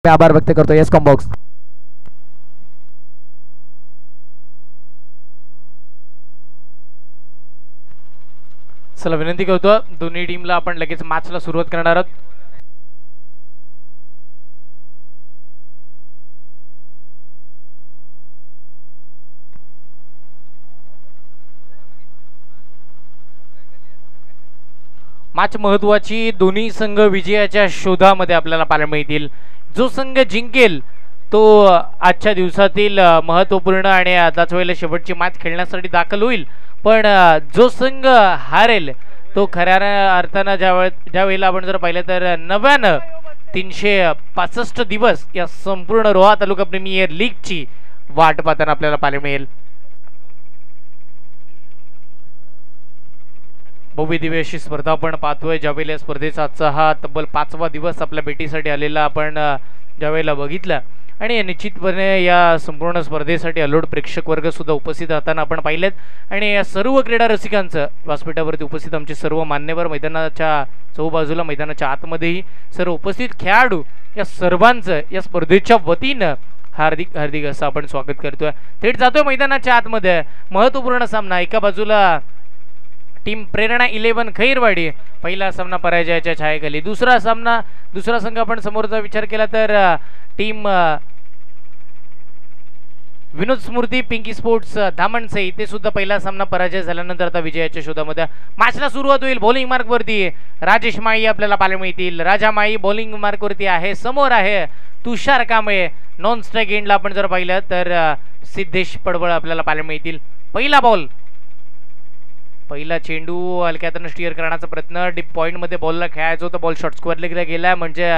आभार व्यक्त करतो एस्कॉम बॉक्स. चला विनंती करतो दोन्ही टीमला आपण लगेच मॅचला सुरुवात करणार आहोत. मॅच महत्वाची, दोन्ही संघ विजयाच्या शोधामध्ये आपल्याला पाहायला मिळतील. जो संघ जिंकेल तो आजच्या दिवसातील महत्वपूर्ण आणि त्याच वेळेला शेवटची मॅच खेळण्यासाठी दाखल होईल. पण जो संघ हारेल तो खऱ्या अर्थानं ज्या वेळेला आपण जर पाहिलं तर नव्यानं 365 दिवस या संपूर्ण रोहा तालुका प्रीमियर लीगची वाट पाहताना आपल्याला पाहायला मिळेल. भव्य दिव्य अशी स्पर्धा आपण पाहतोय. ज्यावेळेला या स्पर्धेचा आजचा हा तब्बल 5वा दिवस आपल्या भेटीसाठी आलेला आपण ज्यावेळेला बघितला आणि निश्चितपणे या संपूर्ण स्पर्धेसाठी अलोट प्रेक्षक वर्ग सुद्धा उपस्थित राहताना आपण पाहिलेत. आणि या सर्व क्रीडा रसिकांचं व्यासपीठावरती उपस्थित आमचे सर्व मान्यवर, मैदानाच्या चहूबाजूला मैदानाच्या आतमध्येही सर्व उपस्थित खेळाडू या सर्वांचं या स्पर्धेच्या वतीनं हार्दिक हार्दिक असं आपण स्वागत करतोय. थेट जातोय मैदानाच्या आतमध्ये. महत्वपूर्ण सामना. एका बाजूला टीम प्रेरणा 11 खैरवाडी, पहिला सामना पराजयाच्या छायेखाली. दुसरा संघ आपण समोरचा विचार केला तर टीम विनोद स्मृती पिंकी स्पोर्ट्स धामणसई, ते सुद्धा पहिला सामना पराजय झाल्यानंतर आता विजयाच्या शोधामध्ये. मॅचला सुरुवात होईल. बॉलिंग मार्कवरती राजेश माई आपल्याला पाहायला मिळतील. राजा माई बॉलिंग मार्कवरती आहे. समोर आहे तुषार कांबळे. नॉन स्ट्राईक एंडला आपण जर पाहिलं तर सिद्धेश पडवळ आपल्याला पाहायला मिळतील. पहिला चेंडू हलक्यातनं स्टिअर करण्याचा प्रयत्न. डीप पॉईंट मध्ये बॉलला खेळायचं होतं. बॉल शॉर्ट स्क्वेअर लेगला गेला म्हणजे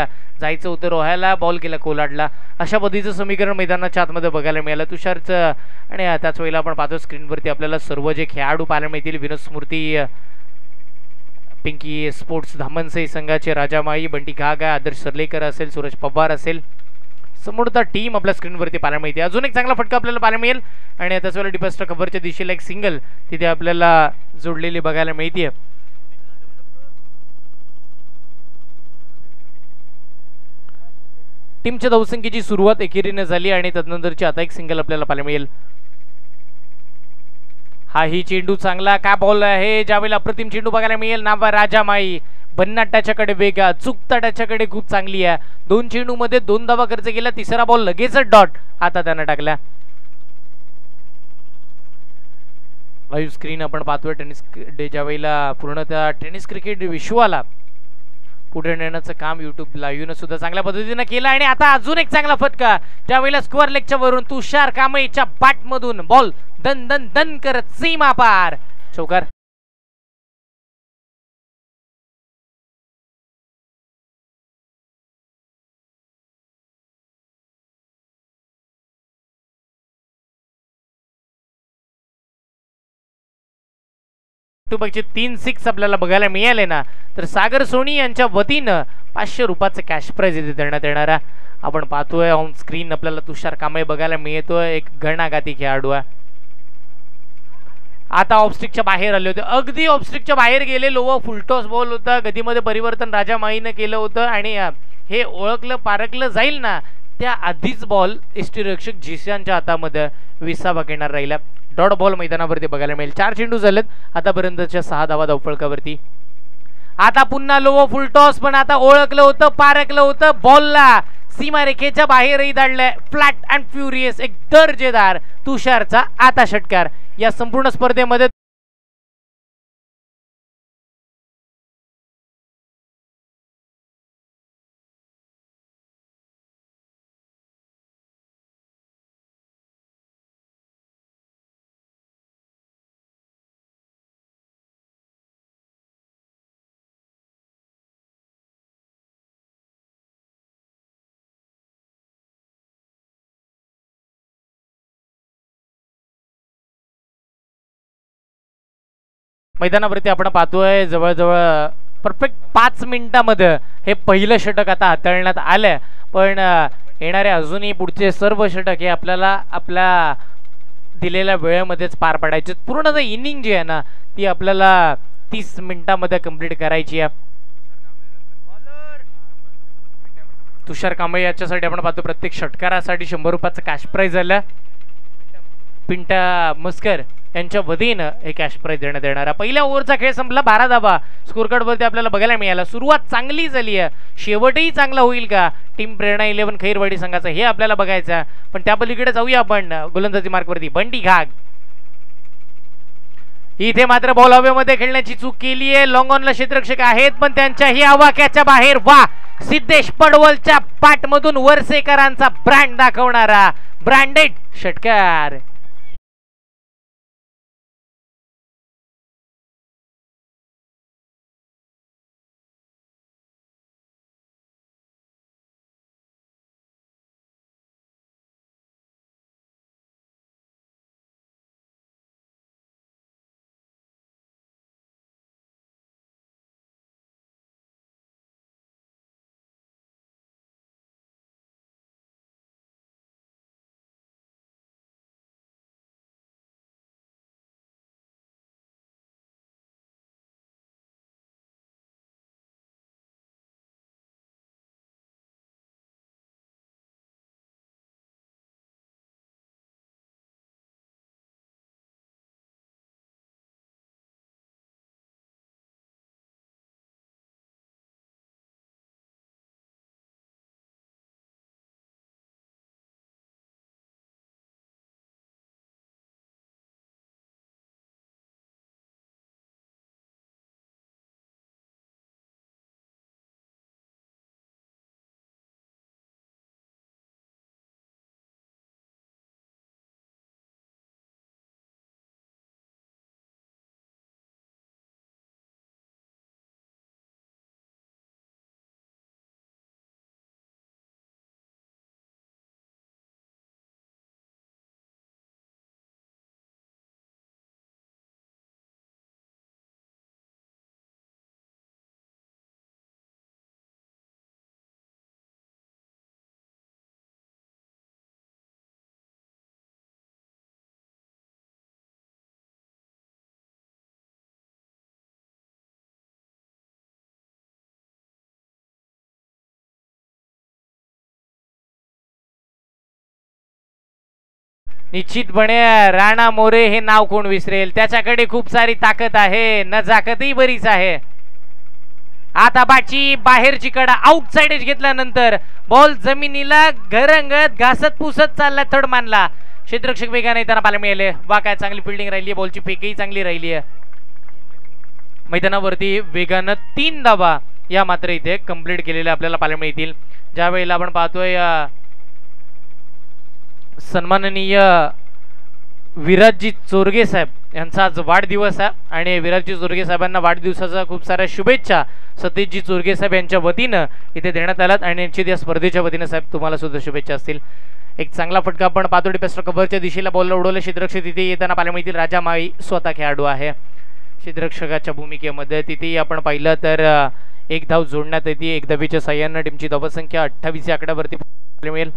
जायचं होतं रोहायला, बॉल केला कोलाडला. अशा पद्धतीचं समीकरण मैदानाच्या आतमध्ये बघायला मिळालं तुषारचं. आणि त्याच वेळेला आपण पाहतो स्क्रीनवरती आपल्याला सर्व जे खेळाडू पाहायला मिळतील. विनोद स्मृती पिंकी स्पोर्ट्स धामणसई संघाचे राजामाई, बंटी घागा, आदर्श सरलेकर असेल, सूरज पवार असेल, समोरचा टीम आपल्या स्क्रीनवरती पाहायला मिळते. अजून एक चांगला फटका आपल्याला पाहायला मिळेल. आणि त्याच वेळेला डिपेस्टर कव्हरच्या दिशेला एक सिंगल तिथे आपल्याला जोडलेली बघायला मिळते. टीमच्या धावसंख्येची सुरुवात एकेरीने झाली आणि तदनंतरची आता एक सिंगल आपल्याला पाहायला मिळेल. ही चेंडू चांगला का बॉल आहे. ज्यावेळेला अप्रतिम चेंडू बघायला मिळेल. नावा राजामाई, भन्नाटाच्याकडे वेग, चुकता त्याच्याकडे खूप चांगली आहे. 2 चेंडू मध्ये 2 धावा खर्च केला. तिसरा बॉल लगेच डॉट आता त्यानं टाकला. लाईव्ह स्क्रीन आपण पाहतोय टेनिस डे. ज्यावेळेला पूर्णतः टेनिस क्रिकेट विश्वाला पुढे नेण्याचं काम युट्यूब लाईव्हनं सुद्धा चांगल्या पद्धतीनं केलं. आणि आता अजून एक चांगला फटका. त्यावेळेला स्क्वेअर लेगच्या वरून तुषार कांबळेच्या बॅट मधून बॉल दन दन दन करत सीमा पार, चौकार. युट्यूबचे 3 6 आपल्याला बघायला मिळाले ना, तर सागर सोनी यांच्या वतीनं 500 रुपयाचं कॅश प्राइज इथे देण्यात येणार आहे. आपण पाहतोय ऑन स्क्रीन आपल्याला तुषार कांबळे बघायला मिळतोय. एक गणागाती खेळाडू आहे. आता ऑफस्टिकच्या बाहेर आले होते. अगदी ऑफस्टिकच्या बाहेर गेले. लोवा फुलटॉस बॉल होता. गतीमध्ये परिवर्तन राजा माईनं केलं होतं आणि हे ओळखलं पारखलं जाईल ना त्या आधीच बॉल यष्टीरक्षक झिशांच्या हातामध्ये 20 घेणार राहिला. डॉट बॉल मैदानावरती बघायला मिळेल. 4 चेंडू झालेत आतापर्यंतच्या 6 धावा धावफलकावरती. आता पुन्हा लो फुल टॉस, पण आता ओळखलं होतं पारखलं होतं. बॉलला सीमारेखेच्या बाहेरही धाडलंय. फ्लॅट अँड फ्युरियस एक दर्जेदार तुषारचा आता षटकार या संपूर्ण स्पर्धेमध्ये. मैदानावरती आपण पाहतोय जवळजवळ परफेक्ट 5 मिनिटांमध्ये हे पहिलं षटक आता हाताळण्यात आलंय. पण येणारे अजूनही पुढचे सर्व षटक हे आपल्याला आपल्या दिलेल्या वेळेमध्येच पार पाडायचे. पूर्ण इनिंग जी आहे ना ती आपल्याला 30 मिनिटांमध्ये कंप्लीट करायची आहे. तुषार कांबळे याच्यासाठी आपण पाहतो प्रत्येक षटकारासाठी 100 रुपयाचं कॅश प्राइज झालं. पिंटा मस्कर यांच्या वतीनं हे कॅश प्राइज देण्यात येणार. पहिल्या ओव्हरचा खेळ संपला, 12 धावा स्कोर कार्ड वरती आपल्याला बघायला मिळाला. सुरुवात चांगली झाली आहे, शेवटही चांगला होईल का टीम प्रेरणा 11 खैरवाडी संघाचा हे आपल्याला बघायचं. पण त्या पलीकडे जाऊया आपण गोलंदाजी मार्क वरती. बंटी घाग इथे मात्र बॉल हवेमध्ये खेळण्याची चूक केली आहे. लॉंग ऑनला क्षेत्ररक्षक आहेत पण त्यांच्याही आवाक्याच्या बाहेर. वा, सिद्धेश पडवलच्या पाठमधून वरसेकरांचा ब्रँड दाखवणारा ब्रँडेड षटकार. निश्चितपणे राणा मोरे हे नाव कोण विसरेल, त्याच्याकडे खूप सारी ताकद आहे, नजाकतही बरीच आहे. आता बाची बाहेरची कडा आउट साइड घेतल्यानंतर बॉल जमिनीला घरंगत घासत पुसत चालला थर्ड मानला. क्षेत्ररक्षक वेगाने त्यांना पाहायला मिळाले. वा, काय चांगली फिल्डिंग राहिली आहे, बॉलची फेकही चांगली राहिली आहे. मैदानावरती वेगानं 3 धावा या मात्र इथे कंप्लीट केलेल्या आपल्याला पाहायला मिळतील. ज्या वेळेला आपण पाहतोय सन्माननीय विराजजी चोरगे साहेब यांचा आज वाढदिवस आहे आणि विराजजी चोरगे साहेबांना वाढदिवसाच्या खूप साऱ्या शुभेच्छा सतीशजी चोरगे साहेब यांच्या वतीनं इथे देण्यात आल्यात आणि यांची या स्पर्धेच्या वतीनं साहेब तुम्हाला सुद्धा शुभेच्छा असतील. एक चांगला फटका आपण पाहतो डिपेस्टर कव्हरच्या दिशेला बॉलला उडवले. क्षेत्ररक्षक तिथे येताना पाहायला मिळतील. राजा माई स्वतः खेळाडू आहे क्षेत्ररक्षकाच्या भूमिकेमध्ये. तिथेही आपण पाहिलं तर एक धाव जोडण्यात येते. एक धावीच्या साह्यानं टीमची धावसंख्या 28 या आकड्यावरती मिळेल.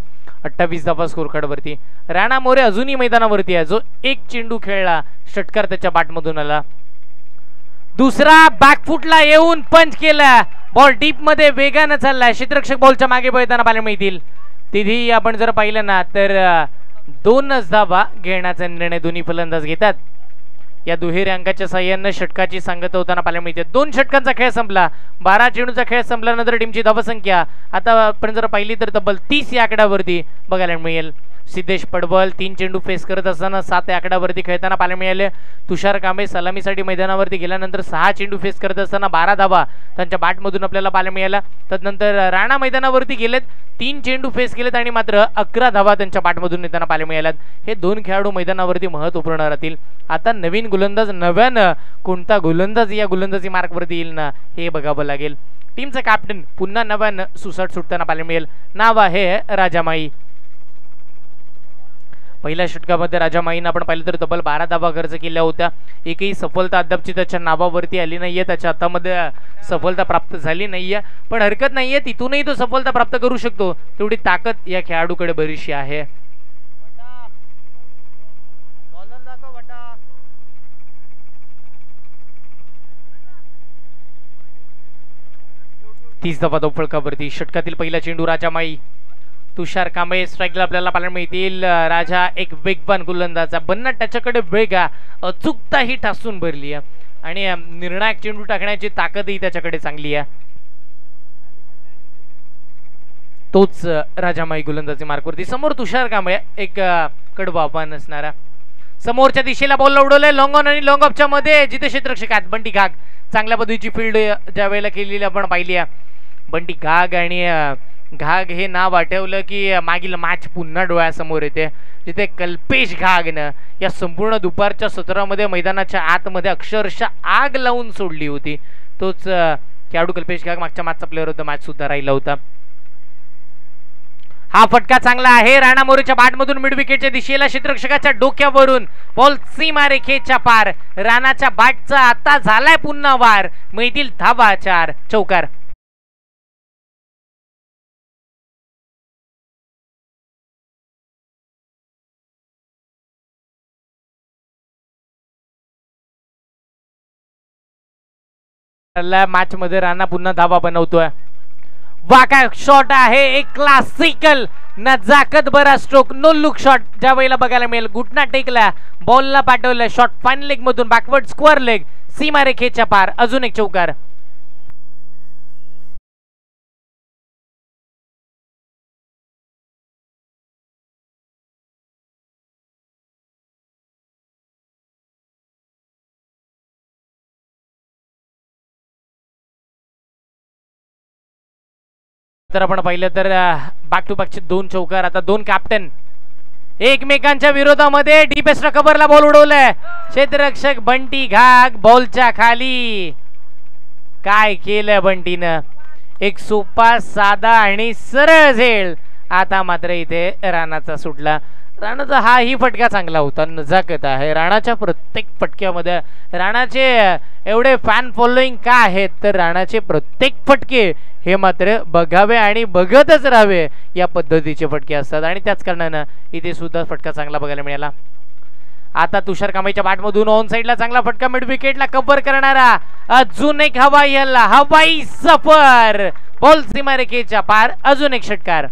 28 धावा स्कोर कार्ड वरती. राणा मोरे अजूनही मैदानावरती आहे, जो एक चेंडू खेळला, षटकार त्याच्या बॅटमधून आला. दुसरा बॅकफुटला येऊन पंच केला. बॉल डीप मध्ये वेगानं चाललाय. क्षेत्ररक्षक बॉलच्या मागे पळताना पाहायला मिळतील. तिथेही आपण जर पाहिलं ना तर 2च धावा घेण्याचा निर्णय दोन्ही फलंदाज घेतात. या दुहेरी अंकाच्या साह्यानं षटकाची सांगता होताना पाहायला मिळते. 2 षटकांचा खेळ संपला. 12 चेंडूचा खेळ संपल्यानंतर टीमची धावसंख्या आता आपण जर पाहिली तर तब्बल 30 या आकड्यावरती बघायला मिळेल. सिद्धेश पडवल 3 चेंडू फेस करत असताना 7 या आकड्यावरती खेळताना पाहायला मिळाले. तुषार कांबळे सलामीसाठी मैदानावरती गेल्यानंतर 6 चेंडू फेस करत असताना 12 धावा त्यांच्या बॅटमधून आपल्याला पाहायला मिळाला. तदनंतर राणा मैदानावरती गेलेत, 3 चेंडू फेस केलेत आणि मात्र 11 धावा त्यांच्या बॅटमधून येताना पाहायला मिळाल्यात. हे 2 खेळाडू मैदानावरती महत्त्वपूर्ण राहतील. आता नवीन गोलंदाज, नव्यानं कोणता गोलंदाज या गोलंदाजी मार्कवरती येईल ना हे बघावं लागेल. टीमचा कॅप्टन पुन्हा नव्यानं सुसाट सुटताना पाहायला मिळेल. नाव आहे राजामाई. पहिल्या षटकामध्ये राजामाईनं आपण पाहिलं तर तब्बल 12 धावा खर्च केल्या होत्या. एकही सफलता अद्यापची त्याच्या नावावरती आली नाहीये, त्याच्या हातामध्ये सफलता प्राप्त झाली नाहीये. पण हरकत नाहीये, तिथूनही तो सफलता प्राप्त करू शकतो. तेवढी ताकद या खेळाडूकडे बरीचशी आहे. 30 धावा फलकावरती. षटकातील पहिला चेंडू राजामाई. तुषार कांबळे स्ट्राईकला आपल्याला पाहायला मिळतील. राजा एक वेगवान गोलंदाजा, बन्ना त्याच्याकडे वेग, अचूकता ही ठासून भरली आहे आणि निर्णायक चेंडू टाकण्याची ताकदही त्याच्याकडे चांगली आहे. तोच राजामाई गोलंदाजी मार्कवरती. समोर तुषार कांबळे एक कडवा आव्हान असणारा. समोरच्या दिशेला बॉल उडवलाय लॉंग ऑन आणि लॉंग ऑफच्या मध्ये जिथे क्षेत्ररक्षकात बंटी घाग चांगल्या पद्धतीची फील्ड ज्या वेळेला केलेली आपण पाहिली आहे. बंटी घाग आणि घाग हे नाव आठवलं की मागील मॅच पुन्हा डोळ्यासमोर येते, जिथे कल्पेश घागनं या संपूर्ण दुपारच्या सत्रामध्ये मैदानाच्या आतमध्ये अक्षरशः आग लावून सोडली होती. तोच खेळाडू कल्पेश घाग मागच्या मॅचचा प्लेअर होता, मॅच सुद्धा राहिला होता. हा फटका चांगला आहे. राणा मोरेच्या बॅटमधून मिड विकेटच्या दिशेला क्षेत्ररक्षकाच्या डोक्यावरून बॉल सीमारेखेच्या पार. राणाच्या बॅटचा आता झालाय पुन्हा वार. मिळतील धावा 4. चौकार. मॅच मध्ये राणा पुन्हा धावा बनवतोय. वाका शॉट आहे, एक क्लासिकल नजाकत बरा स्ट्रोक, नो लुक शॉट ज्या वेळेला बघायला मिळेल. घुटना टेकला, बॉलला पाठवलं, शॉट फाईन लेग मधून बॅकवर्ड स्क्वेअर लेग, सीमारेखेच्या पार. अजून एक चौकार. तर आपण पाहिलं तर बॅक टू बॅकचे 2 चौकार. आता 2 कॅप्टन एकमेकांच्या विरोधामध्ये. डीपेस्ट कव्हरला बॉल उडवलाय. क्षेत्ररक्षक बंटी घाग बॉलच्या खाली. काय केलं बंटीनं, एक सोपा साधा आणि सरळ झेल. आता मात्र इथे राणाचा सुटला. राणाचा हाही फटका चांगला होता, नजाकत आहे. राणाच्या प्रत्येक फटक्यामध्ये राणाचे एवढे फॅन फॉलोईंग का आहेत, तर राणाचे प्रत्येक फटके हे मात्र बघावे आणि बघतच राहावे या पद्धतीचे फटके असतात आणि त्याच कारणानं इथे सुद्धा फटका चांगला बघायला मिळाला. आता तुषार कांबळेच्या बॅटमधून ऑन साइडला चांगला फटका, मिड विकेटला कव्हर करणारा अजून एक हवाई सफर. बॉल सीमारेखेच्या पार. अजून एक षटकार.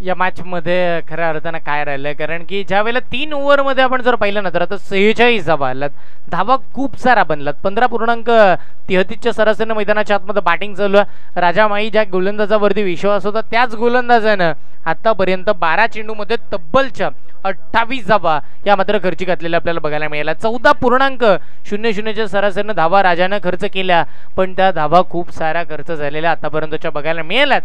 या मॅच मध्ये खऱ्या अर्थानं काय राहिलंय, कारण की ज्या वेळेला 3 ओव्हर मध्ये आपण जर पाहिलं ना तर आता 46 धावा आल्यात. धावा खूप सारा बनलात. 15.33च्या सरासरीने मैदानाच्या आतमध्ये बॅटिंग चालू आहे. राजामाई ज्या गोलंदाजावरती विश्वास होता त्याच गोलंदाजानं आतापर्यंत 12 चेंडूमध्ये तब्बलच्या 28 धावा या मात्र खर्ची घातलेल्या आपल्याला बघायला मिळाल्या. 14.00च्या सरासरीने धावा राजानं खर्च केल्या, पण त्या धावा खूप साऱ्या खर्च झालेल्या आतापर्यंतच्या बघायला मिळाल्यात.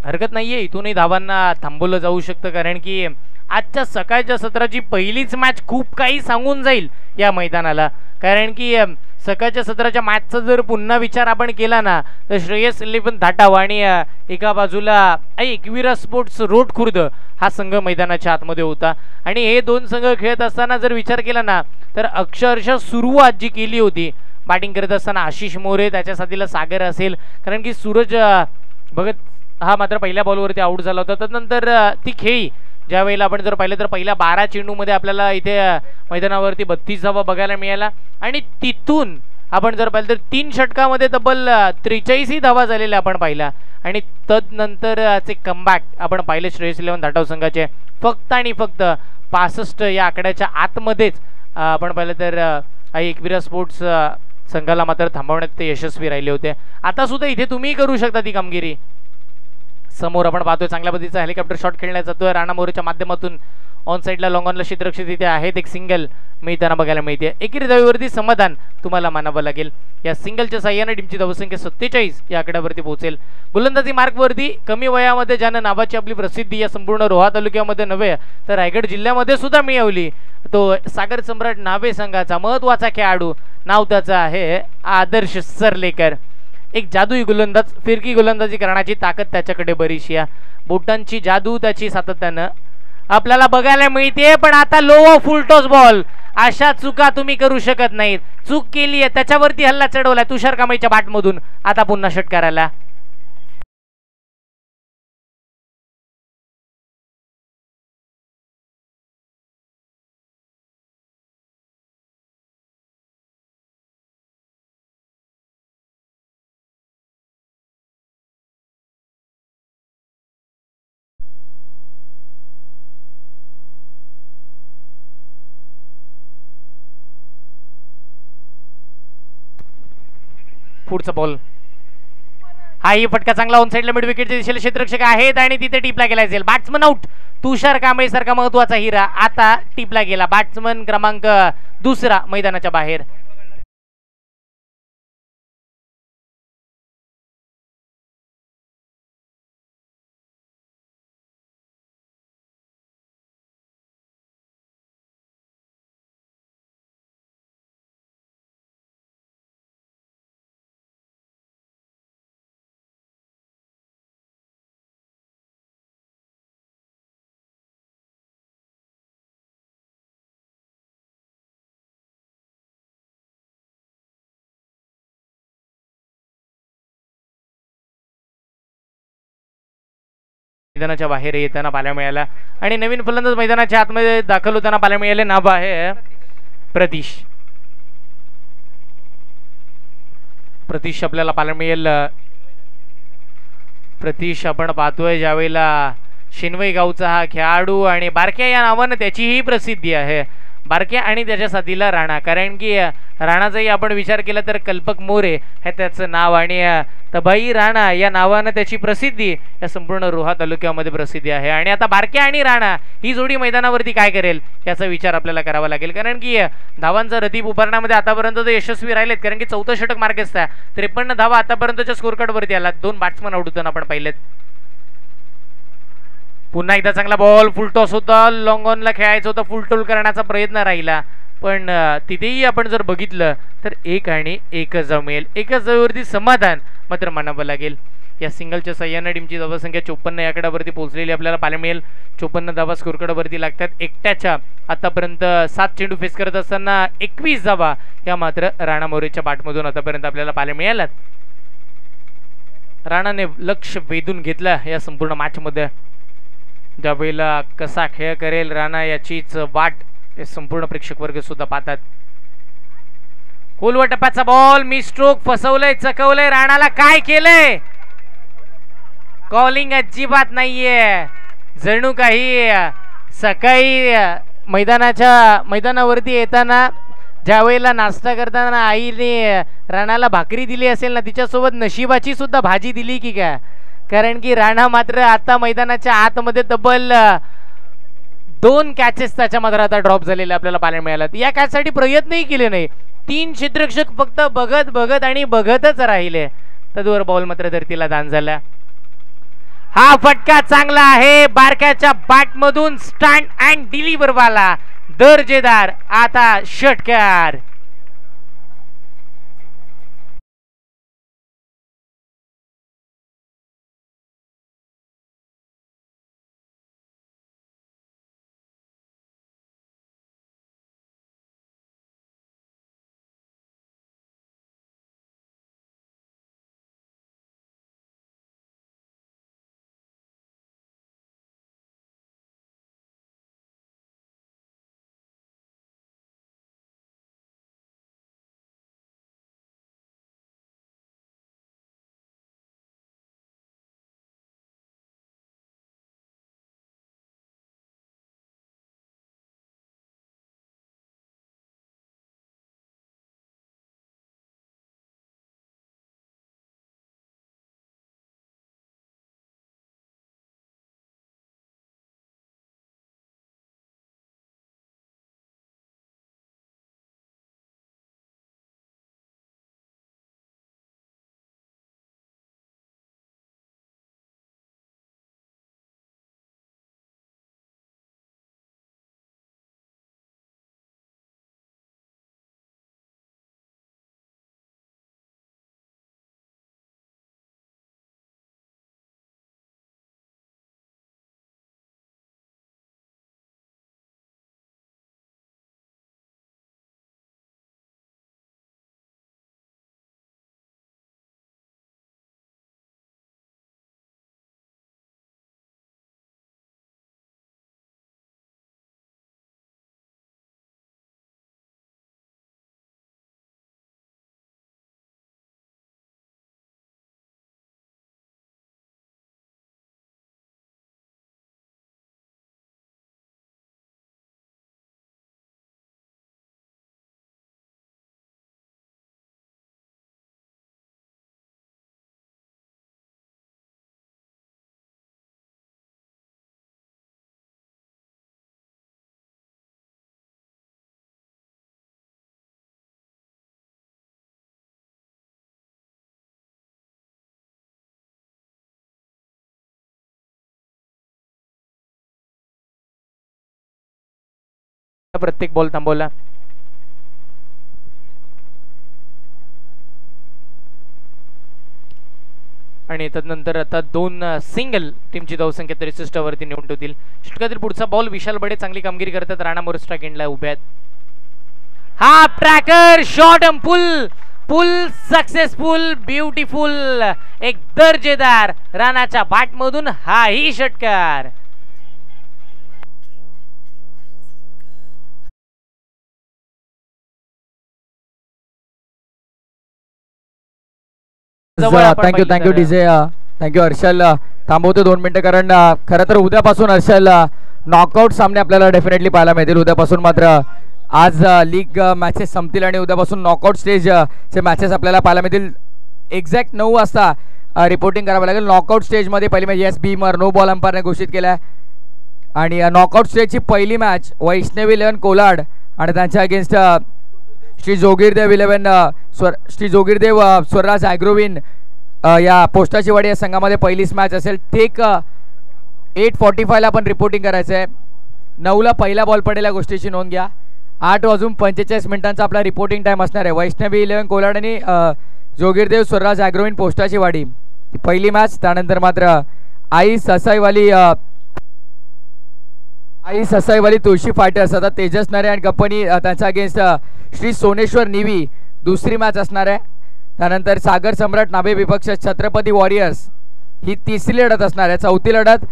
हरकत नाहीये, इथूनही धावांना थांबवलं जाऊ शकतं, कारण की आजच्या सकाळच्या सत्राची पहिलीच मॅच खूप काही सांगून जाईल या मैदानाला. कारण की सकाळच्या सत्राच्या मॅचचा जर पुन्हा विचार आपण केला ना तर श्रेयस 11 धाटाव आणि एका बाजूला एकविरा स्पोर्ट्स रोड खुर्द हा संघ मैदानाच्या आतमध्ये होता. आणि हे 2 संघ खेळत असताना जर विचार केला ना तर अक्षरशः सुरुवात जी केली होती बॅटिंग करत असताना आशिष मोरे, त्याच्या साथीला सागर असेल, कारण की सूरज भगत हा मात्र पहिल्या बॉलवरती आउट झाला होता. त्यानंतर ती खेळी ज्या वेळेला आपण जर पाहिलं तर पहिल्या 12 चेंडूमध्ये आपल्याला इथे मैदानावरती 32 धावा बघायला मिळाल्या आणि तिथून आपण जर पाहिलं तर 3 षटकामध्ये तब्बल 43 धावा झालेल्या आपण पाहिल्या. आणि तदनंतरचे कमबॅक आपण पाहिले श्रेयस 11 धाटाव संघाचे फक्त आणि फक्त 65 या आकड्याच्या आतमध्येच आपण पाहिलं तर एकविरा स्पोर्ट्स संघाला मात्र थांबवण्यात ते यशस्वी राहिले होते. आता सुद्धा इथे तुम्ही करू शकता ती कामगिरी. समोर आपण पाहतोय चांगल्या पद्धतीचा हेलिकॉप्टर शॉट खेळण्यात जातोय राणा मोरेच्या माध्यमातून. ऑन साईडला लॉंग ऑनला क्षेत्ररक्षक इथे आहेत. एक सिंगल मिळताना बघायला मिळते. एकेरी धावेवरती समाधान तुम्हाला मानावं लागेल. या सिंगलच्या साह्याने टीमची धावसंख्या 47 या आकड्यावरती पोहोचेल. गोलंदाजी मार्कवरती कमी वयामध्ये ज्यानं नावाची आपली प्रसिद्धी या संपूर्ण रोहा तालुक्यामध्ये नव्हे तर रायगड जिल्ह्यामध्ये सुद्धा मिळवली तो सागर सम्राट नावे संघाचा महत्वाचा खेळाडू नाव त्याचं आहे आदर्श सरलेकर. एक जादुई गोलंदाज, फिरकी गोलंदाजी करण्याची ताकद त्याच्याकडे बरीचशी आहे. बोटांची जादू त्याची सातत्यानं आपल्याला बघायला मिळते. पण आता लो फुल टॉस बॉल, अशा चुका तुम्ही करू शकत नाहीत. चूक केली आहे त्याच्यावरती हल्ला चढवलाय तुषार कांबळेच्या बॅटमधून. आता पुन्हा षटकाराला पुढचा बॉल. हाही फटका चांगला ऑन साईडला मिड विकेटच्या दिशेला क्षेत्ररक्षक आहेत आणि तिथे टिपला गेला असेल. Batsman out. तुषार कांबळे सारखा महत्वाचा हिरा आता टिपला गेला. बॅट्समन क्रमांक 2 मैदानाच्या बाहेर. मैदानाच्या बाहेर येताना पाहायला मिळाला आणि नवीन फलंदाज मैदानाच्या आतमध्ये दाखल होताना पाहायला मिळाले. नाव आहे प्रतीश. प्रतीश आपल्याला पाहायला मिळेल. प्रतीश आपण पाहतोय ज्यावेळेला शिनवई गावचा हा खेळाडू आणि बारक्या या नावानं त्याचीही प्रसिद्धी आहे. बारक्या आणि त्याच्या साथीला राणा, कारण की राणाचाही आपण विचार केला तर कल्पक मोरे हे त्याचं नाव आणि तबाई राणा या नावानं त्याची प्रसिद्धी या संपूर्ण रोहा तालुक्यामध्ये प्रसिद्धी आहे. आणि आता बारक्या आणि राणा ही जोडी मैदानावरती काय करेल याचा विचार आपल्याला करावा लागेल, कारण की धावांचा रतीब उभारण्यामध्ये आतापर्यंत ते यशस्वी राहिलेत. कारण की 14 षटक मार्केस 53 धावा आतापर्यंतच्या स्कोर कार्ड वरती आला. 2 बॅट्समन आउट होताना आपण पाहिलेत. पुन्हा एकदा चांगला बॉल, फुल टॉस होता, लॉंग ऑनला खेळायचं होतं, फुल टोल करण्याचा प्रयत्न राहिला पण तिथेही आपण जर बघितलं तर 1 आणि 1 जमेल. एकच जागेवरती समाधान मात्र मानावं लागेल. या सिंगलच्या सह्याने टीमची धावसंख्या 54 या आकड्यावरती पोहोचलेली आपल्याला पाहायला मिळेल. 54 धावा स्कोर कार्डवरती लागतात. एकट्याच्या आतापर्यंत 7 चेंडू फेस करत असताना 21 धावा या मात्र राणा मोरेच्या बॅटमधून आतापर्यंत आपल्याला पाहायला मिळाल्यात. राणाने लक्ष वेधून घेतलं या संपूर्ण मॅचमध्ये. ज्यावेळेला कसा खेळ करेल राणा याचीच वाट हे संपूर्ण प्रेक्षक वर्ग सुद्धा पाहतात. खोलवर टप्प्याचा बॉल, मी स्ट्रोक फसवलंय, चकवलंय. राणाला काय केलंय? कॉलिंग अजिबात नाहीये. जणू काही सकाळी मैदानावरती येताना ज्यावेळेला नाश्ता करताना आईने राणाला भाकरी दिली असेल ना, तिच्यासोबत नशिबाची सुद्धा भाजी दिली की काय, कारण की राणा मात्र आता मैदानाच्या आतमध्ये तब्बल 2 कॅचेस त्याच्या मात्र आता ड्रॉप झालेले आपल्याला पाहायला मिळाल्यात. या कॅचसाठी प्रयत्नही केले नाही. 3 क्षेत्ररक्षक फक्त बघत आणि बघतच राहिले. तदवर बॉल मात्र धरतीला दान झाला. हा फटका चांगला आहे. बारक्याच्या बॅटमधून स्टँड अँड डिलिव्हर वाला दर्जेदार आता षटकार. प्रत्येक बॉल थांबवला. आणि तदनंतर आता 2 सिंगल टीमची धावसंख्या 63 वरती नेऊन ठेवतील. षटकातील पुढचा बॉल विशाल बडे चांगली कामगिरी करतात. राणा मोरे स्ट्राइक एंडला उभ्या आहेत. हा ट्रॅकर शॉट पुल सक्सेसफुल ब्युटिफुल एक दर्जेदार राणाच्या बॅटमधून हाही षटकार. Thank you DJ. थँक्यू हर्षल. थांबवतो 2 मिनिटं कारण खरं तर उद्यापासून हर्षल नॉकआउट सामने आपल्याला डेफिनेटली पाहायला मिळतील. उद्यापासून मात्र आज लीग मॅचेस संपतील आणि उद्यापासून नॉकआउट स्टेजचे मॅचेस आपल्याला पाहायला मिळतील. एक्झॅक्ट 9 वाजता रिपोर्टिंग करावं लागेल. नॉकआउट स्टेजमध्ये पहिली match yes beamer no ball अंपायरने घोषित केला आहे. आणि नॉकआउट स्टेजची पहिली मॅच वैष्णवी 11 कोलाड आणि त्यांच्या अगेन्स्ट श्री जोगीरदेव 11 श्री जोगीरदेव स्वरराज ॲग्रोविन या पोस्टाची वाडी या संघामध्ये पहिलीच मॅच असेल. ठीक 8:45 आपण रिपोर्टिंग करायचं आहे. 9ला पहिला बॉल पडेल या गोष्टीची नोंद घ्या. 8:45 आपला रिपोर्टिंग टाइम असणार आहे. वैष्णवी 11 कोलाड आणि जोगीरदेव स्वरराज ॲग्रोविन पोस्टाची वाडी पहिली मॅच. त्यानंतर मात्र आई ससाईवाली तुळशी फायटर्स आता तेजस नरे आणि कंपनी त्यांच्या अगेन्स्ट श्री सोनेश्वर निवी दुसरी मॅच असणार आहे. त्यानंतर सागर सम्राट नाभे विपक्ष छत्रपती वॉरियर्स ही तिसरी लढत असणार आहे. चौथी लढत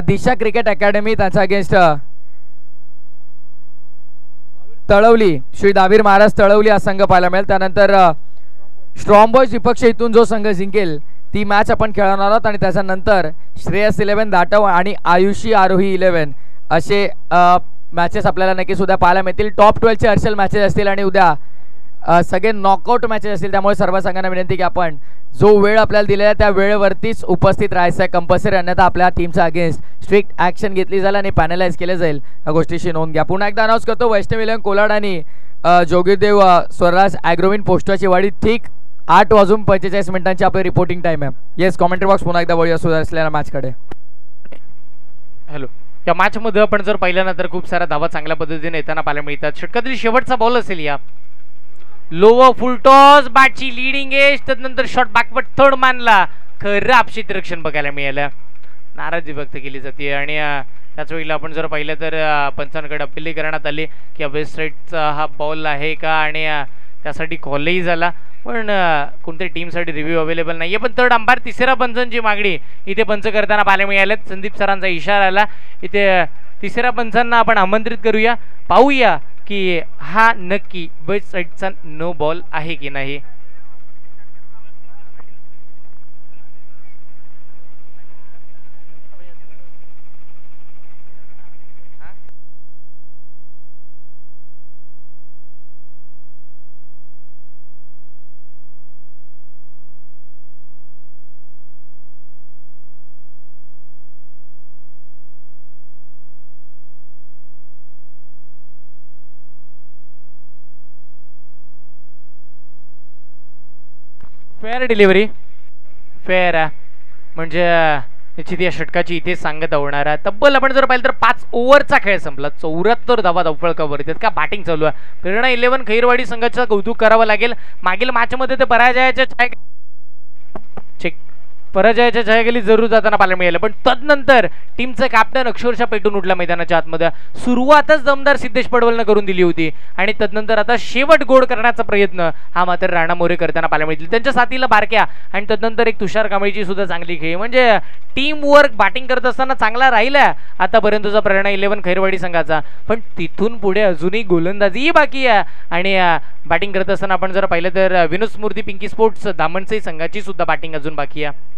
दिशा क्रिकेट अकॅडमी त्यांच्या अगेन्स्ट तळवली श्री दावीर महाराज तळवली हा संघ पाहायला मिळेल. त्यानंतर स्ट्रॉंग बॉयज विपक्ष इथून जो संघ जिंकेल ती मॅच आपण खेळणार आहोत. आणि त्याच्यानंतर श्रेयस 11 दाटव आणि आयुषी आरोही 11 असे मॅचेस आपल्याला नक्की सुद्धा पाहायला मिळतील. टॉप 12चे हर्षल मॅचेस असतील आणि उद्या सगळे नॉकआउट मॅचेस असतील. त्यामुळे सर्व संघांना विनंती की आपण जो वेळ आपल्याला दिलेला आहे त्या वेळेवरतीच उपस्थित राहायचं आहे कंपल्सरी. अन्यथा आपल्या टीमच्या अगेन्स्ट स्ट्रिक्ट ॲक्शन घेतली जाईल आणि पॅनलाइज केले जाईल. या गोष्टीची नोंद घ्या. पुन्हा एकदा अनाऊन्स करतो वैष्णवी 11 कोलाड आणि जोगीरदेव स्वरराज ॲग्रोविन पोस्टाची वाडी ठीक 8:45 आपली रिपोर्टिंग टाइम आहे. येस कॉमेंट्री बॉक्स पुन्हा एकदा वळूया सुरू असलेल्या मॅचकडे. हॅलो. या मॅचमध्ये आपण जर पाहिलं ना तर खूप साऱ्या धावा चांगल्या पद्धतीने येताना पाहायला मिळतात. षटकातील शेवटचा बॉल असेल या लोवर फुल टॉस बॅटची लिडिंग एज तदनंतर शॉट बॅकवर्ड थर्ड मानला. खरं आपशित रक्षण बघायला मिळालं. नाराजी व्यक्त केली जाते आणि त्याच वेळेला आपण जर पाहिलं तर पंचांकडे अपील करण्यात आली की वेस्ट साईडचा हा बॉल आहे का आणि त्यासाठी कॉलही झाला. पण कोणत्याही टीमसाठी रिव्ह्यू अवेलेबल नाही आहे. पण थर्ड अंपायर तिसऱ्या पंचांची मागणी इथे पंच करताना पाहायला मिळाले. संदीप सरांचा इशारा आला. इथे तिसऱ्या पंचांना आपण आमंत्रित करूया. पाहूया की हा नक्की वेस्ट साईडचा नो बॉल आहे की नाही. फेअर डिलिव्हरी फेअर आहे म्हणजे निश्चित या षटकाची इथे सांगता होणार आहे. तब्बल आपण जर पाहिलं तर 5 ओव्हरचा खेळ संपला. 74 धावा धावफळकावर येतात. का बॅटिंग चालू आहे. प्रेरणा 11 खैरवाडी संघाचं कौतुक करावं लागेल. मागील मॅचमध्ये ते पराजयाच्या छायाखाली जरूर जाताना पाहायला मिळालं. पण तदनंतर टीमचं कॅप्टन अक्षरशः पेटून उठला मैदानाच्या आतमध्ये. सुरुवातच दमदार सिद्धेश पडवलनं करून दिली होती आणि तदनंतर आता शेवट गोड करण्याचा प्रयत्न हा मात्र राणा मोरे करताना पाहायला मिळतील. त्यांच्या साथीला बारक्या आणि तदनंतर एक तुषार कांबळीची सुद्धा चांगली खेळी म्हणजे टीम वर्क बॅटिंग करत असताना चांगला राहिला आतापर्यंतचा प्रेरणा 11 खैरवाडी संघाचा. पण तिथून पुढे अजूनही गोलंदाजी बाकी आहे आणि बॅटिंग करत असताना आपण जर पाहिलं तर विनोद स्मृती पिंकी स्पोर्ट्स दामणचे संघाची सुद्धा बॅटिंग अजून बाकी आहे.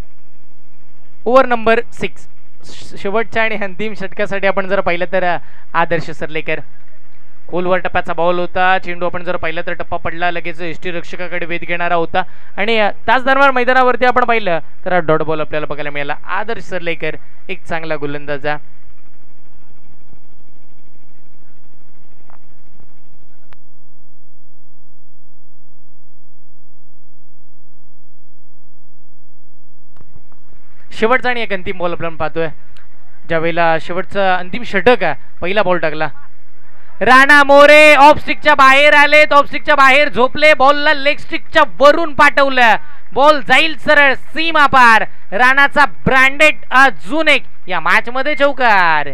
ओव्हर नंबर 6 शेवटच्या आणि अंतिम षटकासाठी आपण जर पाहिलं तर आदर्श सरलेकर खोलवर टप्प्याचा बॉल होता. चेंडू आपण जर पाहिलं तर टप्पा पडला लगेच यष्टी रक्षकाकडे वेध घेणारा होता आणि त्याच दरम्यान मैदानावरती आपण पाहिलं तर डॉट बॉल आपल्याला बघायला मिळाला. आदर्श सरलेकर एक चांगला गोलंदाजा. शेवटचा आणि एक अंतिम बॉल आपण पाहतोय ज्यावेळेला शेवटचा अंतिम षटक आहे. पहिला बॉल टाकला राणा मोरे ऑफ स्टिकच्या बाहेर आलेत, ऑफ स्टिकच्या बाहेर झोपले, बॉलला लेग स्टिकच्या वरून पाठवलं, बॉल जाईल सरळ सीमा पार. राणाचा ब्रँडेड अजून एक या मॅच मध्ये चौकार.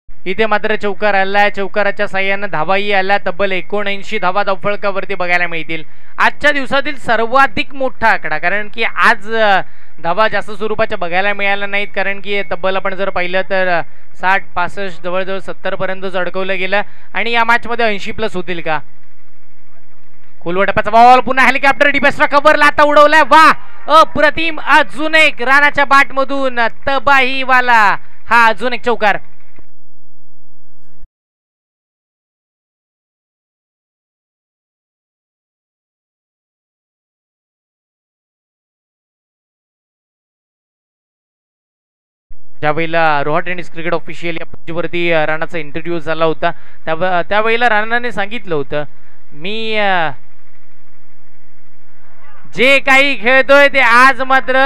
इथे मात्र चौकार आलाय. चौकाराच्या साह्यानं धावाही आल्या. तब्बल 79 धावा धावफळकावरती बघायला मिळतील. आजच्या दिवसातील सर्वाधिक मोठा आकडा, कारण की आज धावा जास्त स्वरूपाच्या बघायला मिळाल्या नाहीत, कारण की तब्बल आपण जर पाहिलं तर 60 65 जवळजवळ 70 पर्यंत अडकवलं गेलं आणि या मॅच मध्ये 80+ होतील का. खोलवटप्याचा बॉल पुन्हा हेलिकॉप्टर डिफेन्सला कव्हरला आता उडवलाय. वा अप्रतिम. अजून एक राणाच्या बॅट मधून तबाही वाला हा अजून एक चौकार. ज्यावेळेला रोहा टेनिस क्रिकेट ऑफिशियल या पेजवरती राणाचा इंटरव्ह्यू झाला होता त्यावेळेला राणाने सांगितलं होतं, मी जे काही खेळतोय ते आज मात्र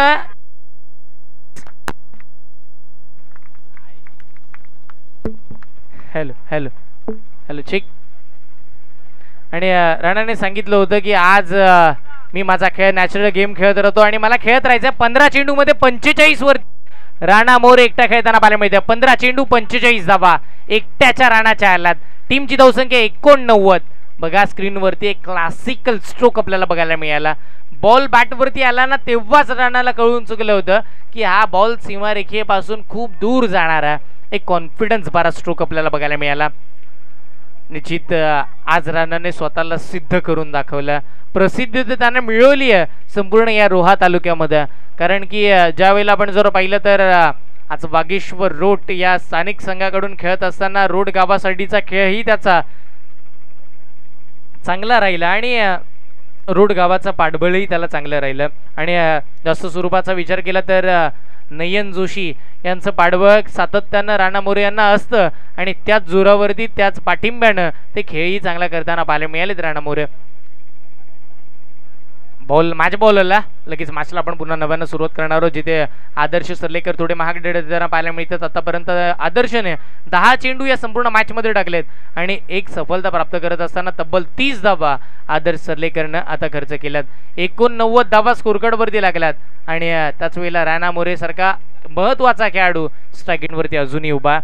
हॅलो हॅलो हॅलो चेक. आणि राणाने सांगितलं होतं की आज मी माझा खेळ नॅचरल गेम खेळत राहतो आणि मला खेळत राहायचं. 15 चेंडू मध्ये 45 वर राणा मोरे एकटा खेळताना पाहायला मिळते. 15 चेंडू 45 धावा एकट्याच्या राणाच्या आल्यात. टीमची धावसंख्या 89. बघा स्क्रीनवरती एक क्लासिकल स्ट्रोक आपल्याला बघायला मिळाला. बॉल बॅटवरती आला ना तेव्हाच राणाला कळून चुकलं होतं की हा बॉल सीमारेखेपासून खूप दूर जाणारा एक कॉन्फिडन्स बारा स्ट्रोक आपल्याला बघायला मिळाला. निश्चित आज राणाने स्वतःला सिद्ध करून दाखवलं. प्रसिद्धी तर त्याने मिळवली आहे संपूर्ण या रोहा तालुक्यामध्ये, कारण की ज्या वेळेला आपण जर पाहिलं तर आज वागेश्वर रोड या स्थानिक संघाकडून खेळत असताना रोड गावासाठीचा खेळही त्याचा चांगला राहिला आणि रोड गावाचा पाठबळही त्याला चांगलं राहिलं. आणि जास्त स्वरूपाचा विचार केला तर नयन जोशी यांचं पाठबळ सातत्यानं राणा मोरे यांना असतं आणि त्याच जोरावरती त्याच पाठिंब्यानं ते खेळही चांगला करताना पाहायला मिळालेत राणा मोरे. बॉल मॅच बॉलला लगेच मॅचला आपण पुन्हा नव्यानं सुरुवात करणार आहोत, जिथे आदर्श सरलेकर थोडे महाग देताना पाहायला मिळतात. आतापर्यंत आदर्शने 10 चेंडू या संपूर्ण मॅच मध्ये टाकलेत आणि एक सफलता प्राप्त करत असताना तब्बल 30 धावा आदर्श सरलेकरनं आता खर्च केल्यात. 89 धावा स्कोरकार्ड वरती लागल्यात आणि त्याच वेळेला राणा मोरे सारखा महत्वाचा खेळाडू स्ट्रायकिंग वरती अजूनही उभा.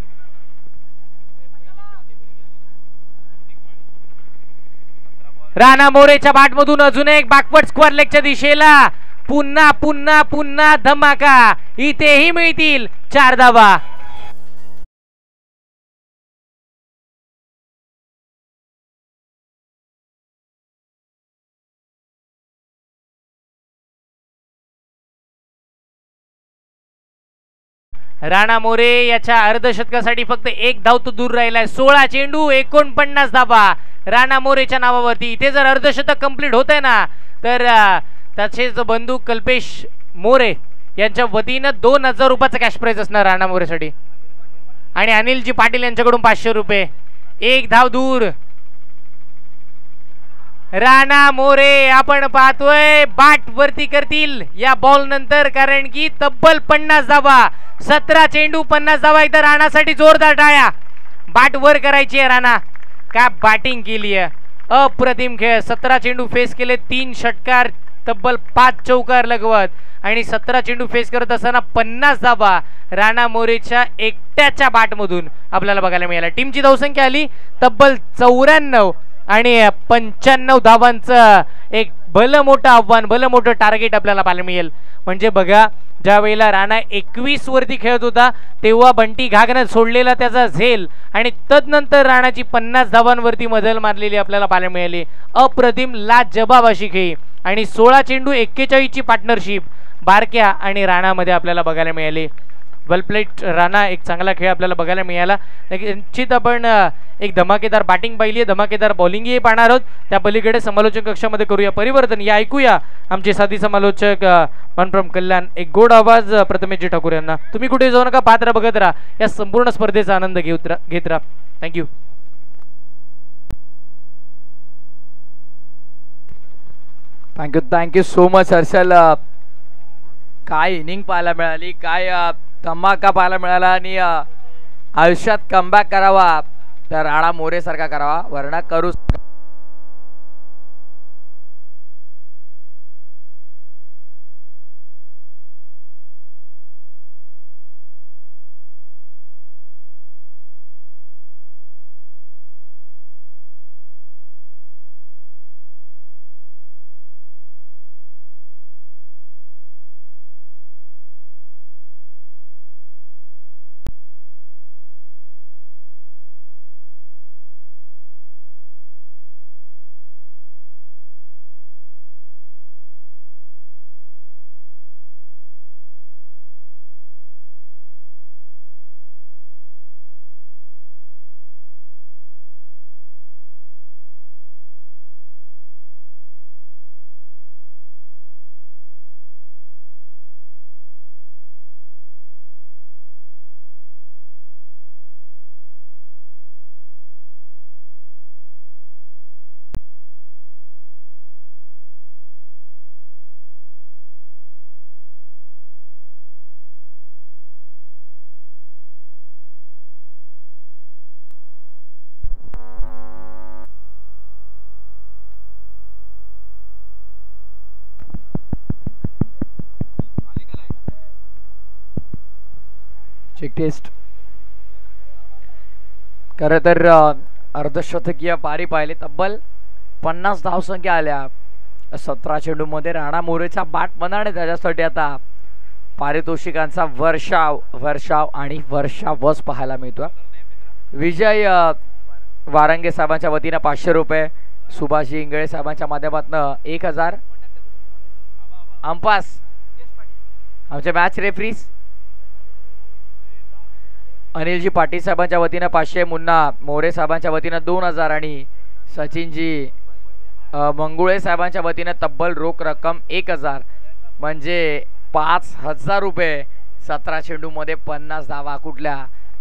राणा मोरेच्या बॅटमधून अजून एक बॅकवर्ड स्क्वेअर लेगच्या दिशेला पुन्हा पुन्हा पुन्हा धमाका. इथेही मिळतील 4 धावा. राणा मोरे याच्या अर्धशतकासाठी फक्त एक धाव तो दूर राहिलाय. 16 चेंडू 49 धावा राणा मोरेच्या नावावरती. इथे जर अर्धशतक कंप्लीट होत आहे ना तर त्याचे जो बंधू कल्पेश मोरे यांच्या वतीनं 2000 रुपयाचा कॅश प्राइज असणार राणा मोरेसाठी आणि अनिलजी पाटील यांच्याकडून 500 रुपये. एक धाव दूर राणा मोरे. आपण पाहतोय बाट वरती करतील या बॉल नंतर, कारण की तब्बल 50 धावा. 17 चेंडू 50 धावा. एकदा राणासाठी जोरदार टाळ्या. बाट वर करायची आहे राणा. काय बॅटिंग केली आहे, अप्रतिम खेळ. 17 चेंडू फेस केले, 3 षटकार, तब्बल 5 चौकार लगवत आणि 17 चेंडू फेस करत असताना 50 धावा राणा मोरेच्या एकट्याच्या बॅटमधून आपल्याला बघायला मिळाला. टीमची धावसंख्या आली तब्बल 94 आणि 95 धावांचं एक भलं मोठं आव्हान, भलं मोठं टार्गेट आपल्याला पाहायला मिळेल. म्हणजे बघा ज्या वेळेला राणा 21 वरती खेळत होता तेव्हा बंटी घागनं सोडलेला त्याचा झेल आणि तदनंतर राणाची 50 धावांवरती मजल मारलेली आपल्याला पाहायला मिळाली. अप्रतिम लाजबाब अशी खेळी आणि 16 चेंडू 41 ची पार्टनरशिप बारक्या आणि राणामध्ये आपल्याला बघायला मिळाली. वेल प्लेट राणा. एक चांगला खेळ आपल्याला बघायला मिळाला. निश्चित आपण एक धमाकेदार बॅटिंग पाहिली आहे, धमाकेदार बॉलिंगही पाहणार आहोत. त्या पलीकडे समालोचक कक्षामध्ये करूया परिवर्तन. या ऐकूया आमचे साथी समालोचक मनप्रम कल्याण एक गोड आवाज प्रथमेशजी ठाकूर यांना. तुम्ही कुठे जाऊ नका, पात्र बघत राहा. या संपूर्ण स्पर्धेचा आनंद घेत राहा. Thank you. Thank you so much Harshal. काय इनिंग पाहायला मिळाली, काय धमाका पाहायला मिळाला. आणि आयुष्यात कमबॅक करावा तर राणा मोरे सारखा करावा, वरना करू. Check test. खरं तर अर्धशतकीय पारी पाहिले, तब्बल 50 धावसंख्या आल्या 17 चेंडूमध्ये. राणा मोरेच्या बॅटमनाने त्याच्यासाठी आता पारितोषिकांचा वर्षाव वर्षाव आणि वर्षावच पाहायला मिळतो. विजय वारंगे साहेबांच्या वतीनं 500 रुपये, सुभाषजी इंगळे साहेबांच्या माध्यमातून 1000. अंपास आमचे मॅच रेफरीज अनिलजी पाटील साहेबांच्या वतीनं 500, मुन्ना मोरे साहेबांच्या वतीनं 2000 आणि सचिनजी मंगुळे साहेबांच्या वतीनं तब्बल रोख रक्कम 1000, म्हणजे 5000 रुपये. 17 चेंडूमध्ये 50 धावा कुठल्या,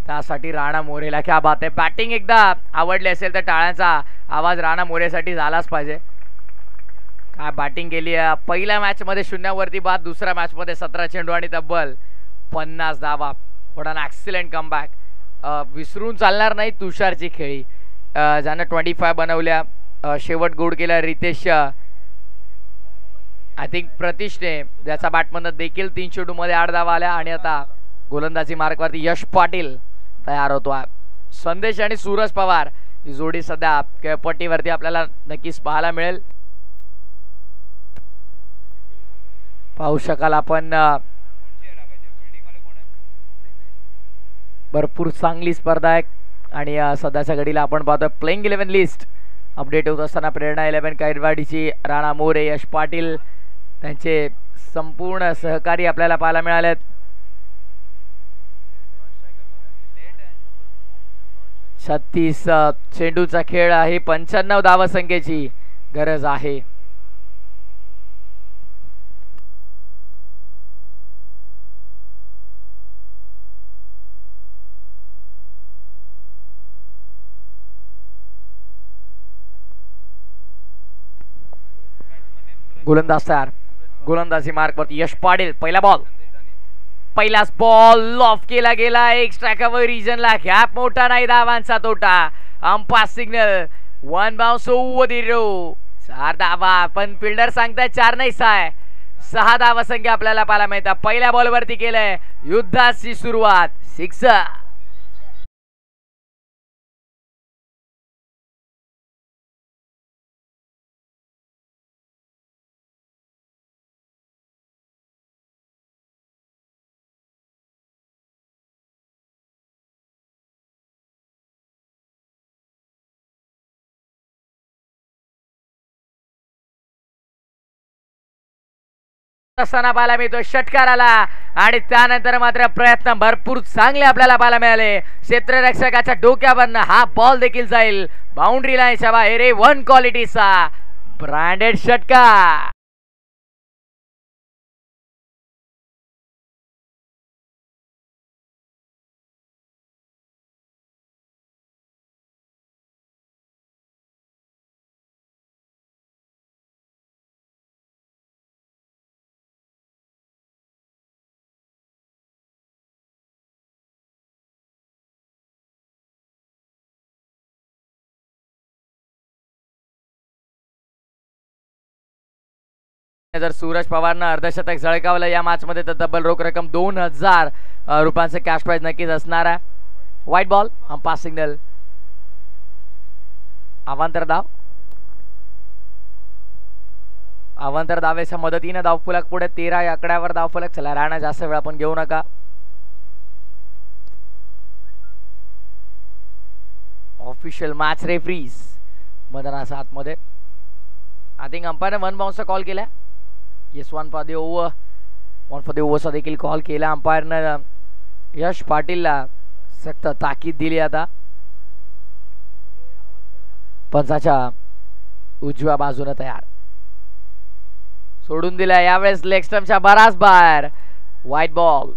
त्यासाठी राणा मोरेला क्या बात आहे. बॅटिंग एकदा आवडली असेल तर टाळ्यांचा आवाज राणा मोरेसाठी झालाच पाहिजे. काय बॅटिंग केली आहे. पहिल्या मॅच मध्ये 0 वरती बाद, दुसऱ्या मॅच मध्ये 17 चेंडू आणि तब्बल 50 धावा. What an excellent comeback. विसरून चालणार नाही तुषारची खेळी, ज्यानं 25 बनवल्या. शेवट गोड केला रितेश, आय थिंक प्रतीशने, ज्याचा बॅटमधनं देखील 3 चेंडूमध्ये 8 धावा आल्या. आणि आता गोलंदाजी मार्कवरती यश पाटील तयार होतो. संदेश आणि सूरज पवार ही जोडी सध्या खेळपट्टीवरती आपल्याला नक्कीच पाहायला मिळेल. पाहू शकाल आपण, भरपूर चांगली स्पर्धा आहे. आणि सध्याच्या घडीला आपण पाहतोय प्लेइंग 11 लिस्ट अपडेट होत असताना प्रेरणा 11 कैरवाडीची राणा मोरे, यश पाटील, त्यांचे संपूर्ण सहकारी आपल्याला पाहायला मिळालेत. छत्तीस चेंडूचा खेळ आहे, 95 धावसंख्येची गरज आहे. गोलंदाज तयार, गोलंदाजी मार्कवरती यश पाटील. पहिला बॉल, पहिलाच बॉल लॉफ केला गेला. एक स्ट्रायकावर रिजनला गॅप मोठा नाही, धावांचा तोटा. Umpire's signal, 1 bounce over the row. 4 धावा, पण फिल्डर सांगताय 4 नाही 6. 6 धावा संख्या आपल्याला पाहायला मिळतात. पहिल्या बॉलवरती केलंय युद्धाची सुरुवात, 6. असताना पाहायला मिळतो षटकार आला. आणि त्यानंतर मात्र प्रयत्न भरपूर चांगले आपल्याला पाहायला मिळाले. क्षेत्ररक्षकाच्या डोक्यावरनं हा बॉल देखील जाईल बाउंड्री लाईनच्या बाहेर. 1 क्वालिटीचा ब्रँडेड षटकार. जर सूरज पवारनं अर्धशतक झळकावलं या मॅच मध्ये तर तब्बल रोख रक्कम 2000 रुपयांचं कॅश प्राइज नक्कीच असणार आहे. व्हाईट बॉल, पास सिग्नल, अवांतर धाव. अवांतर धावेच्या मदतीने धावफलक पुढे 13 या आकड्यावर धावफलक. चला राणा जास्त वेळ आपण घेऊ नका. ऑफिशियल मॅच रेफरीज मैदानाच्या आतमध्ये. आय थिंक अंपायरने 1 बाउन्सचा कॉल केला. येस, 1 for the over. 1 for the ओव्हरचा देखील कॉल केला अंपायरनं. यश पाटीलला सक्त ताकीद दिली. आता पंचाच्या उजव्या बाजूने तयार, सोडून दिला यावेळेस लेग स्टंपच्या बराच बाहेर. White ball.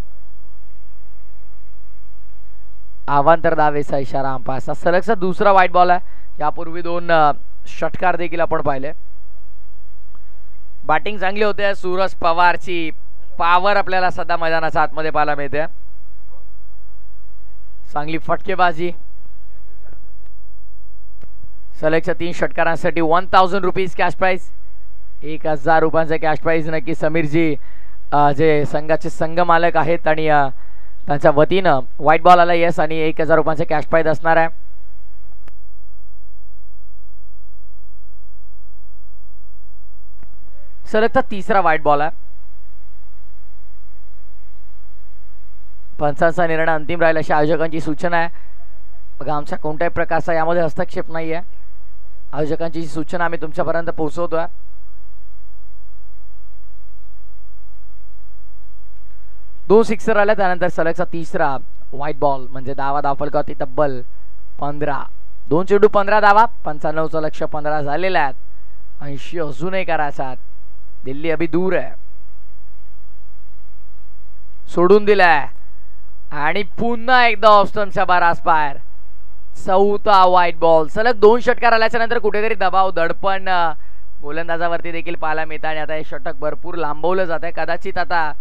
अवांतर धावेचा इशारा अंपायरचा. सलगचा दुसरा व्हाईट बॉल आहे. यापूर्वी 2 षटकार देखील आपण पाहिले. बॅटिंग चांगली होते सूरज पवारची. पॉवर आपल्याला सध्या मैदानाच्या आतमध्ये पाहायला मिळते. चांगली फटकेबाजी. सलगच्या 3 षटकारांसाठी 1000 रुपीज कॅश प्राइज. 1000 रुपयांचा कॅश प्राइज नक्की समीरजी जे संघाचे संघ मालक आहेत आणि त्यांच्या वतीनं व्हाईट बॉल आला. येस, आणि 1000 रुपयांचा कॅश प्राइज असणार आहे. सलगचा तिसरा व्हाईट बॉल आहे. पंचांचा निर्णय अंतिम राहील अशी आयोजकांची सूचना आहे. बघा, आमचा कोणत्याही प्रकारचा यामध्ये हस्तक्षेप नाही आहे. आयोजकांची सूचना आम्ही तुमच्यापर्यंत पोहोचवतोय. दोन सिक्सर आल्या. त्यानंतर सलगचा तिसरा व्हाईट बॉल म्हणजे धावफलकावरती तब्बल 15. 2 चेंडू 15 धावा. 95चं लक्ष 15 झालेल्या आहेत. 80 अजूनही करायचा. दिल्ली अभी दूर आहे. सोडून दिलाय आणि पुन्हा एकदा ऑफस्टंपच्या बारास बाहेर. 4था व्हाईट बॉल. सलग 2 षटकार आल्याच्या नंतर कुठेतरी दबाव दडपण गोलंदाजावरती देखील पाहायला मिळतं आणि आता हे षटक भरपूर लांबवलं जात आहे. कदाचित आता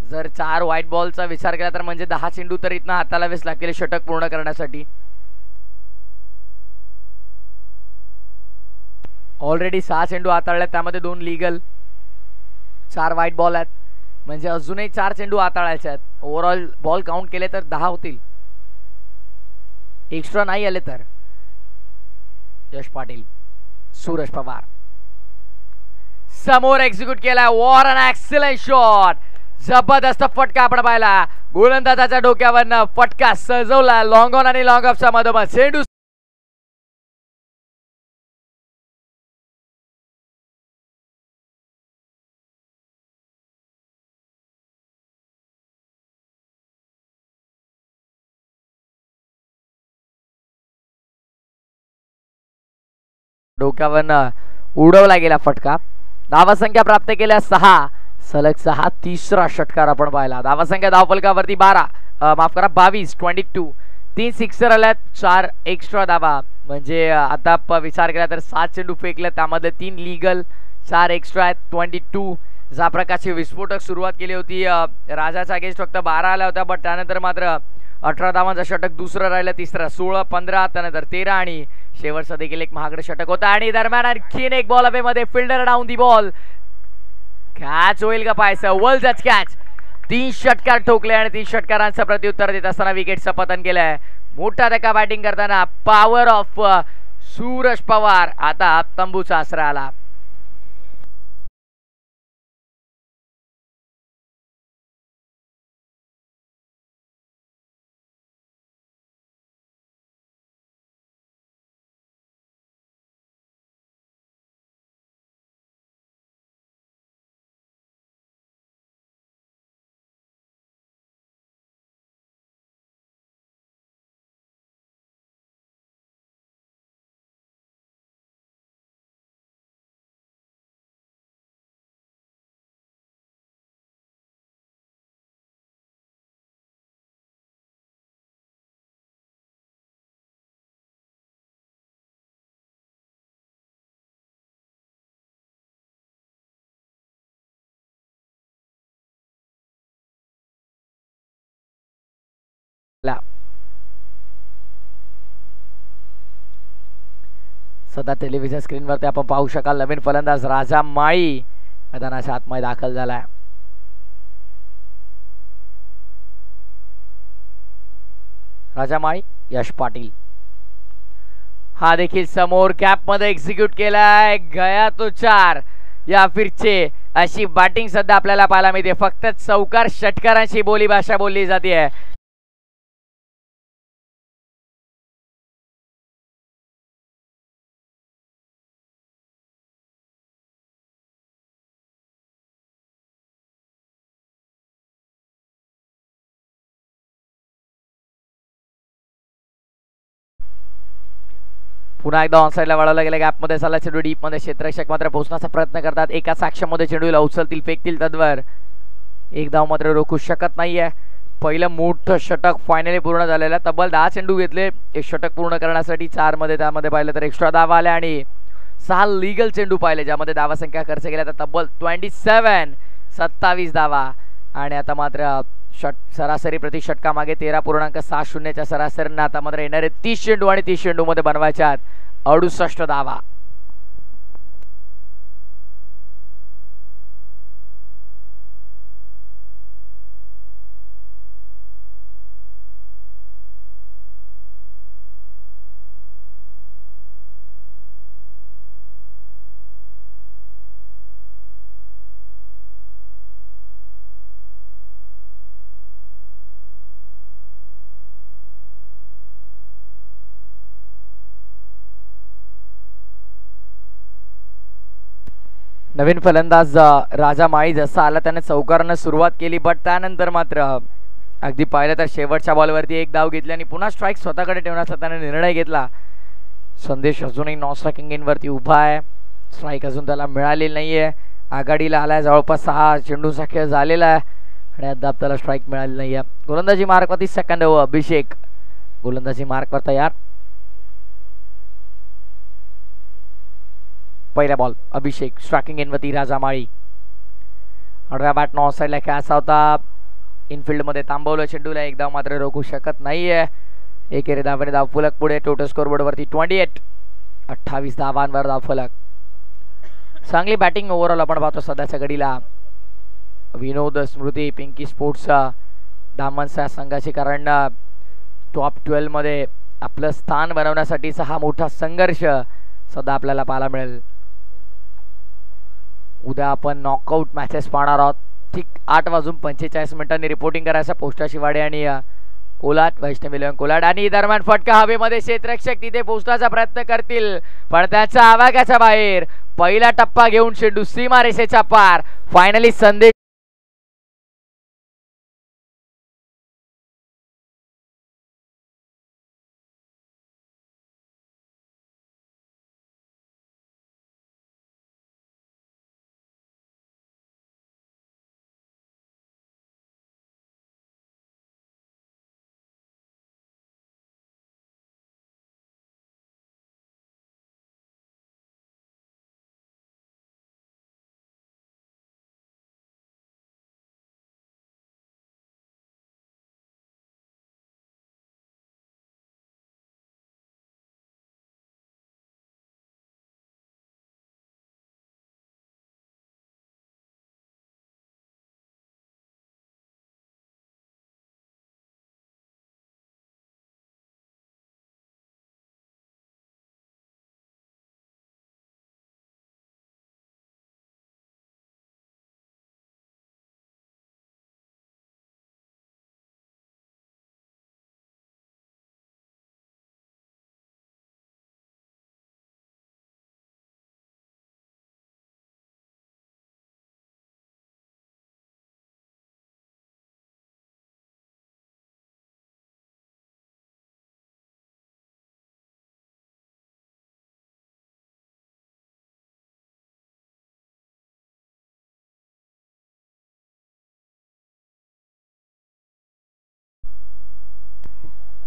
जर 4 व्हाईट बॉलचा विचार केला तर म्हणजे 10 चेंडू तर इथनं हातालावेच लागतील षटक पूर्ण करण्यासाठी. ऑलरेडी 6 चेंडू हाताळले, त्यामध्ये 2 लीगल, 4 व्हाईट बॉल आहेत म्हणजे अजूनही 4 चेंडू हाताळायचे आहेत. ओव्हरऑल बॉल काउंट केले तर 10 होतील. एक्स्ट्रा नाही आले तर. यश पाटील, सूरज पवार समोर एक्झिक्यूट केला. वॉर अन एक्सलंट शॉट. जबरदस्त फटका आपण पाहिला. गोलंदाजाच्या डोक्यावरनं फटका सजवला. लॉंग ऑन आणि लॉंग ऑफच्या मधोमध चेंडू डोक्यावरनं उडवला गेला फटका. धावसंख्या प्राप्त केल्या 6. सलग 6 तिसरा षटकार आपण पाहिला. धावसंख्या धावफलकावरती 22. 22. 3 सिक्सर आल्यात, 4 एक्स्ट्रा धावा म्हणजे आता विचार केला तर 7 चेंडू फेकले, त्यामध्ये 3 लीगल, 4 एक्स्ट्रा आहेत. 22. ज्या प्रकारची विस्फोटक सुरुवात केली होती राजाच्या अगेन्स्ट फक्त 12 आल्या होत्या, बट त्यानंतर मात्र 18 धावांचं षटक दुसरं राहिलं, तिसरं 16, 15, त्यानंतर 13 आणि शेवटचं देखील एक महागडं षटक होतं. आणि दरम्यान आणखीन एक बॉल हवेमध्ये. Fielder down the ball. Catch होईल का पाहायचं. वर्ल्ड जज कॅच. 3 षटकार ठोकले आणि 3 षटकारांचं प्रत्युत्तर देत असताना विकेटचं पतन केलंय. मोठा धक्का बॅटिंग करताना. पॉवर ऑफ सूरज पवार आता तंबूचा आसरा आला. सध्या टेलिव्हिजन स्क्रीनवरती आपण पाहू शकाल नवीन फलंदाज राजा माळी मैदानाच्या आतमध्ये दाखल झालाय. राजा माळी, यश पाटील हा देखील समोर कॅप मध्ये एक्झिक्यूट केलाय. गया तो 4 या फिरचे अशी बॅटिंग सध्या आपल्याला पाहायला मिळते. फक्त चौकार षटकारांची बोली भाषा बोलली जाते. पुन्हा एकदा ऑनसाइडला वळवला गेला. गॅपमध्ये चालला चेंडू डीप मध्ये. क्षेत्ररक्षक मात्र पोहोचण्याचा प्रयत्न करतात. एका साक्षामध्ये चेंडूला उचलतील, फेकतील तद्वर. एक धाव मात्र रोखू शकत नाहीये. पहिलं मोठं षटक फायनली पूर्ण झालेलं. तब्बल 10 चेंडू घेतले एक षटक पूर्ण करण्यासाठी. 4 मध्ये त्यामध्ये पाहिलं तर एक्स्ट्रा धावा आल्या आणि 6 लीगल चेंडू पाहिले ज्यामध्ये धावा संख्या खर्च केल्या. तर तब्बल 27 धावा. आणि आता मात्र सरासरी प्रति षटका मागे 13.60च्या सरासरीनं आता मात्र येणारे 30 चेंडू आणि 30 चेंडू मध्ये बनवायच्यात 68 धावा. नवीन फलंदाज राजा माळी जसा आला त्याने चौकारानं सुरुवात केली. बट त्यानंतर मात्र अगदी पाहिलं तर शेवटच्या बॉलवरती एक धाव घेतली आणि पुन्हा स्ट्राईक स्वतःकडे ठेवण्याचा त्याने निर्णय घेतला. संदेश अजूनही नॉन स्ट्रायकिंग इनवरती उभा आहे. स्ट्राईक अजून त्याला मिळालेली नाहीये. आघाडीला आलाय. जवळपास 6 चेंडूचा खेळ झालेला आहे आणि अद्याप त्याला स्ट्राईक मिळाली नाहीये. गोलंदाजी मार्कवरती सेकंड ओव्हर. अभिषेक गोलंदाजी मार्कवर तयार. पहिला बॉल अभिषेक. स्ट्रायकिंग इनवरती राजा माळी. आडव्या बॅट नॉन साईडला खेळायचा होता. इनफिल्ड मध्ये थांबवलं चेंडूला. एक धाव मात्र रोखू शकत नाहीये. एकेरी धावाने धावफलक पुढे. टोटल स्कोरबोर्ड वरती 28 धावांवर धावफलक. चांगली बॅटिंग ओव्हरऑल आपण पाहतो सध्याच्या घडीला. विनोद स्मृती पिंकी स्पोर्ट्स दामनच्या संघाची. कारण टॉप 12 मध्ये आपलं स्थान बनवण्यासाठीचा हा मोठा संघर्ष सध्या आपल्याला पाहायला मिळेल. उद्या आपण नॉकआउट मॅचेस पाहणार आहोत. ठीक 8:45 रिपोर्टिंग करायचं. पोस्टा शिवाडे आणि कोलाट, वैष्णवी लेवन कोलाट. आणि दरम्यान फटका हवेमध्ये. क्षेत्ररक्षक तिथे पोहोचण्याचा प्रयत्न करतील पण त्याच्या आवाक्याच्या बाहेर. पहिला टप्पा घेऊन चेंडू सीमारेषेच्या पार. फायनली संदेश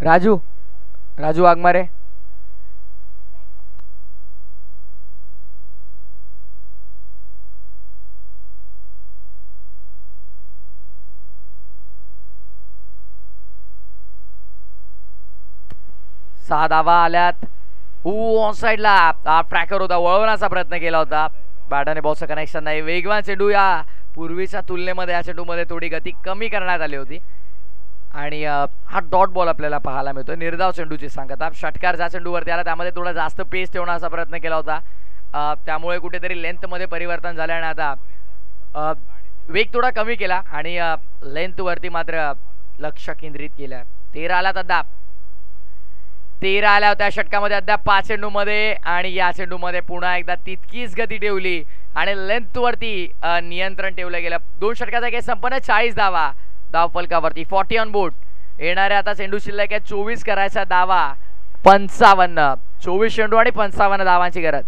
राजू वाघमारे. सहा धावा आल्यात. ऑन साइडला ट्रॅकर होता. वळवण्याचा प्रयत्न केला होता बॅटाने बॉलचं कनेक्शन नाही. वेगवान चेंडू, या पूर्वीच्या तुलनेमध्ये या चेंडूमध्ये थोडी गती कमी करण्यात आली होती आणि हा डॉट बॉल आपल्याला पाहायला मिळतो. निर्धाव चेंडूची सांगता. षटकार ज्या चेंडूवरती आला त्यामध्ये थोडा जास्त पेस ठेवण्याचा प्रयत्न केला होता, त्यामुळे कुठेतरी लेंथमध्ये परिवर्तन झालं आणि आता वेग थोडा कमी केला आणि लेंथवरती मात्र लक्ष केंद्रित केलं. 13 आला अद्याप, 13 आल्या होत्या षटकामध्ये अद्याप 5 चेंडूमध्ये आणि या चेंडूमध्ये पुन्हा एकदा तितकीच गती ठेवली आणि लेंथवरती नियंत्रण ठेवलं गेलं. 2 षटकाचा केस संपन्न, 40 धावा धाव फलकावरती, 40 ऑन बोर्ड. येणाऱ्या आता चेंडू शिल्लक आहे 24 करायचा धावा, 55. 24 चेंडू आणि 55 धावांची गरज.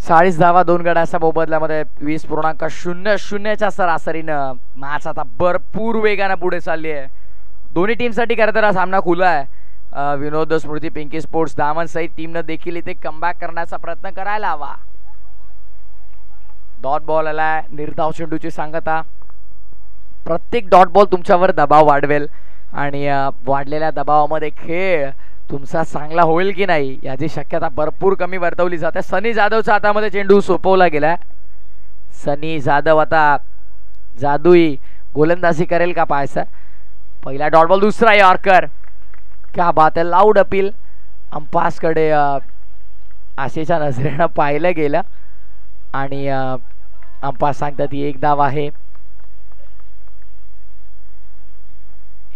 चाळीस धावा 2 गड्याच्या मोबदल्यामध्ये 20.00च्या सरासरीनं मॅच आता भरपूर वेगानं पुढे चालली आहे. दोन्ही टीमसाठी खरं तर हा सामना खुला आहे. विनोद स्मृती पिंकी स्पोर्ट्स दामन सहित टीमनं देखील इथे कमबॅक करण्याचा प्रयत्न करायला हवा. डॉट बॉल आलाय, निर्धाव चेंडूची सांगता. प्रत्येक डॉट बॉल तुमच्यावर दबाव वाढवेल आणि वाढलेल्या दबावामध्ये खेळ तुमचा चांगला होईल की नाही याची शक्यता भरपूर कमी वर्तवली जाते. सनी जाधवच्या हातामध्ये चेंडू सोपवला गेला. सनी जाधव आता जादुई गोलंदाजी करेल का पाहायचं. पहिला डॉट बॉल, दुसरा यॉर्कर. क्या बात आहे. लाऊड अपील अंपासकडे आशेच्या नजरेनं पाहिलं गेलं आणि अंपास सांगतात ही 1 धाव आहे.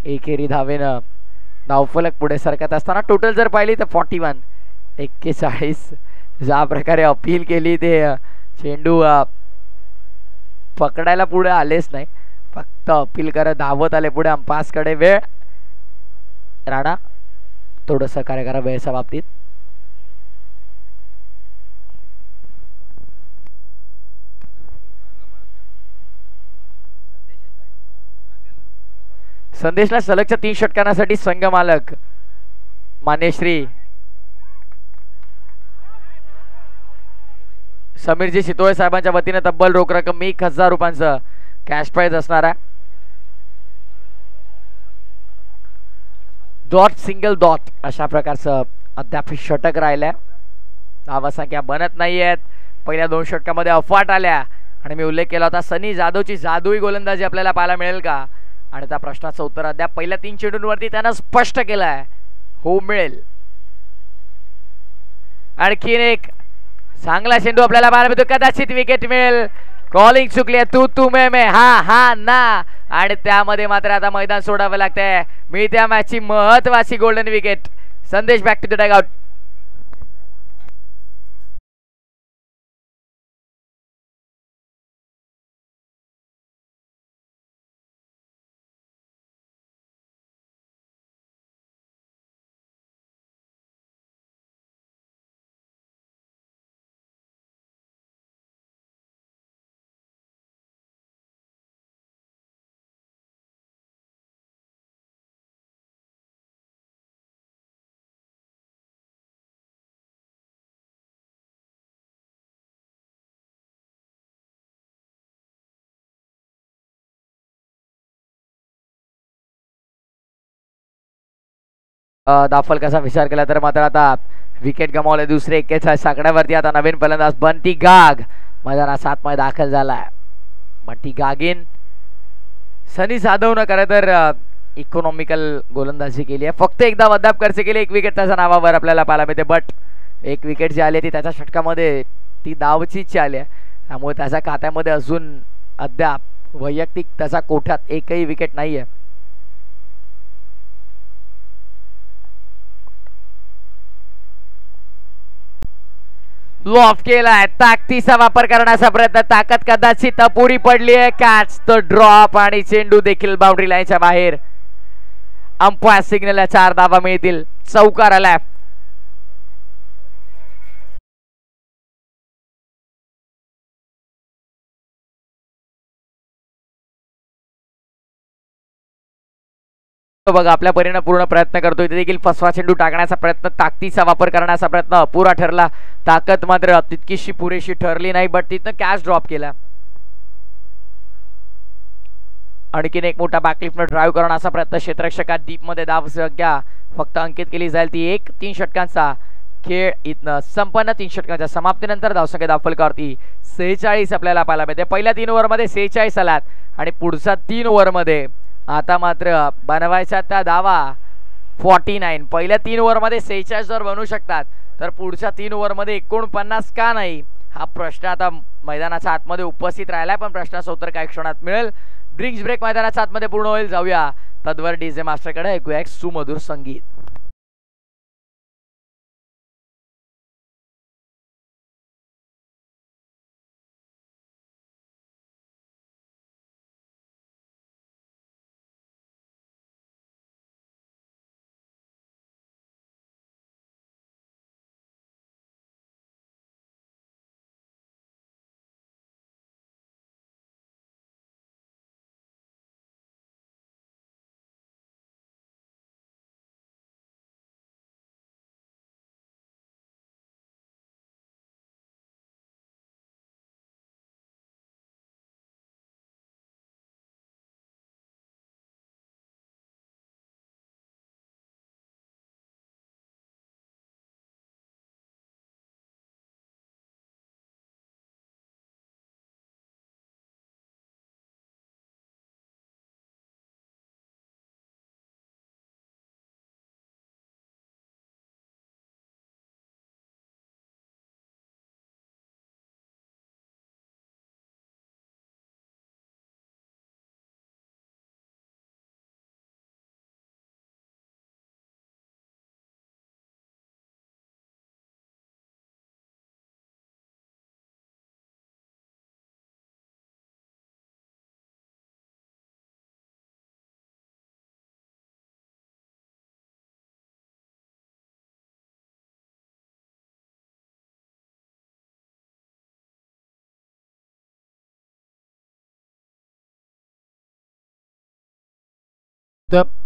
एकेरी धावेनं धावफलक पुढे सरकत असताना टोटल जर पाहिली तर 41, 41. ज्या प्रकारे अपील केली ते चेंडू पकडायला पुढे आलेच नाही, फक्त अपील करत धावत आले पुढे. अंपासकडे वेळ. राणा थोडं सहकार्य करा वेळेच्या बाबतीत. संदेशला सलगच्या 3 षटकांसाठी संघ मालक मान्य श्री समीरजी शितोळे साहेबांच्या वतीने तब्बल रोख रक्कम 1000 रुपयांचं कॅश प्राइज असणार आहे. डॉट सिंगल डॉट अशा प्रकारचं अद्याप षटक राहिलंय. धावसंख्या बनत नाहीयेत. पहिल्या 2 षटकामध्ये अफाट आल्या आणि मी उल्लेख केला होता सनी जाधवची जादुई गोलंदाजी आपल्याला पाहायला मिळेल का, आणि त्या प्रश्नाचं उत्तर अद्याप पहिल्या 3 चेंडूंवरती त्यानं स्पष्ट केलंय, हो मिळेल. आणखीन एक चांगला चेंडू आपल्याला पाहायला मिळतो. कदाचित विकेट मिळेल. कॉलिंग चुकली आहे. तू मे हा ना, आणि त्यामध्ये मात्र आता मैदान सोडावं लागतंय. मी त्या मॅचची महत्वाची गोल्डन विकेट. संदेश बॅक टू द डगआउट. दाफलकाचा विचार केला तर मात्र आता विकेट गमावले. दुसरे 41 आकड्यावरती आता नवीन फलंदाज बंटी गाग मैदानात 7 मध्ये दाखल झालाय. बंटी गागीन सनी जाधवनं खरं तर इकॉनॉमिकल गोलंदाजी केली आहे. फक्त एकदा वदाब खर्च केली, 1 विकेट त्याच्या नावावर आपल्याला पाहायला मिळते. बट 1 विकेट जी आली ती त्याच्या षटकामध्ये ती धावचीच आली आहे. त्यामुळे त्याच्या खात्यामध्ये अजून अद्याप वैयक्तिक त्याच्या कोठ्यात एकही विकेट नाही आहे. लॉफ केलाय, ताकदीचा वापर करण्याचा प्रयत्न, ताकद कदाचित अपुरी पडली आहे. कॅच द ड्रॉप आणि चेंडू देखील बाउंड्री लाईनच्या बाहेर. अंपायर सिग्नल 4 धावा मिळतील. चौकार आलाय. बघा आपल्या परीने पूर्ण प्रयत्न करतोय. ते देखील फसवा चेंडू टाकण्याचा प्रयत्न, ताकदीचा वापर करण्याचा प्रयत्न अपुरा ठरला. ताकद मात्र तितकीशी पुरेशी ठरली नाही. बट तिथनं कॅच ड्रॉप केला. आणखीन एक मोठा बॅकलिफ्टनं ड्राईव्ह करण्याचा प्रयत्न. क्षेत्ररक्षकात डीप मध्ये धाव संख्या फक्त अंकित केली जाईल ती 1. 3 षटकांचा खेळ इथनं संपन्न. 3 षटकांच्या समाप्तीनंतर धावसंख्या धावफलकावरती 46 आपल्याला पाहायला मिळते. पहिल्या 3 ओव्हरमध्ये 46 आलात आणि पुढच्या 3 ओव्हरमध्ये आता मात्र बनवायचा त्या धावा 49. पहिल्या 3 ओव्हरमध्ये 46 जर बनवू शकतात तर पुढच्या 3 ओव्हरमध्ये 49 का नाही हा प्रश्न आता मैदानाच्या आतमध्ये उपस्थित राहिलाय. पण प्रश्नाचं उत्तर काही क्षणात मिळेल. ड्रिंक्स ब्रेक मैदानाच्या आतमध्ये पूर्ण होईल. जाऊया तद्वर डीजे मास्टरकडे, ऐकूया एक सुमधुर संगीत.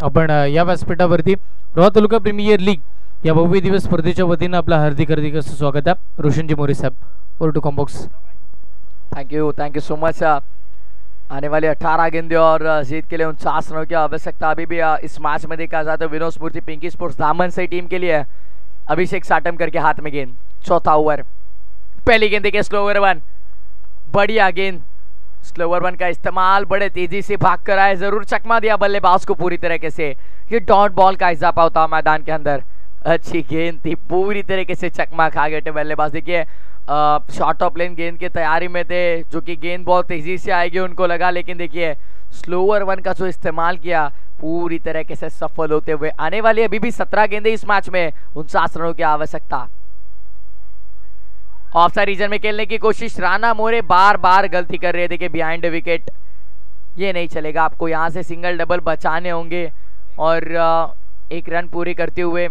आपण या व्यासपीठावरती रोहा तालुका प्रीमियर लीग या भव्य दिवस स्पर्धेच्या वतीनं आपलं हार्दिक हार्दिक असं स्वागत है। रोशन जी मोरे साहब, over to combox. Thank you so much. आने वाले 18 गेंदे और जीत के लिए 49 रनों की आवश्यकता अभी भी इस मैच में देखा जाए तो विनोद स्फूर्ति पिंकी स्पोर्ट्स दामन से टीम के लिए अभिषेक साटम करके हाथ में गेंद। चौथा ओवर, पहली गेंद देखिए स्लो ओवर 1, बढ़िया गेंद। स्लो ओवर 1 का इस्तेमाल बड़े तेजी से भाग कर आए, जरूर चकमा दिया बल्लेबाज को पूरी तरीके से। ये डॉट बॉल का इजाफा होता मैदान के अंदर। अच्छी गेंद थी, पूरी तरीके से चकमा खा गए थे बल्लेबाज। देखिए शॉर्ट ऑफ लेन गेंद की तैयारी में थे, जो कि गेंद बहुत तेजी से आएगी उनको लगा, लेकिन देखिए स्लो ओवर 1 का जो इस्तेमाल किया पूरी तरीके से सफल होते हुए। आने वाली अभी भी 17 गेंदे इस मैच में, 49 रनों की आवश्यकता। ऑफ साइड रीजन में खेलने की कोशिश, राणा मोरे बार बार गलती कर रहे थे कि बिहाइंड विकेट, ये नहीं चलेगा। आपको यहाँ से सिंगल डबल बचाने होंगे और 1 रन पूरी करते हुए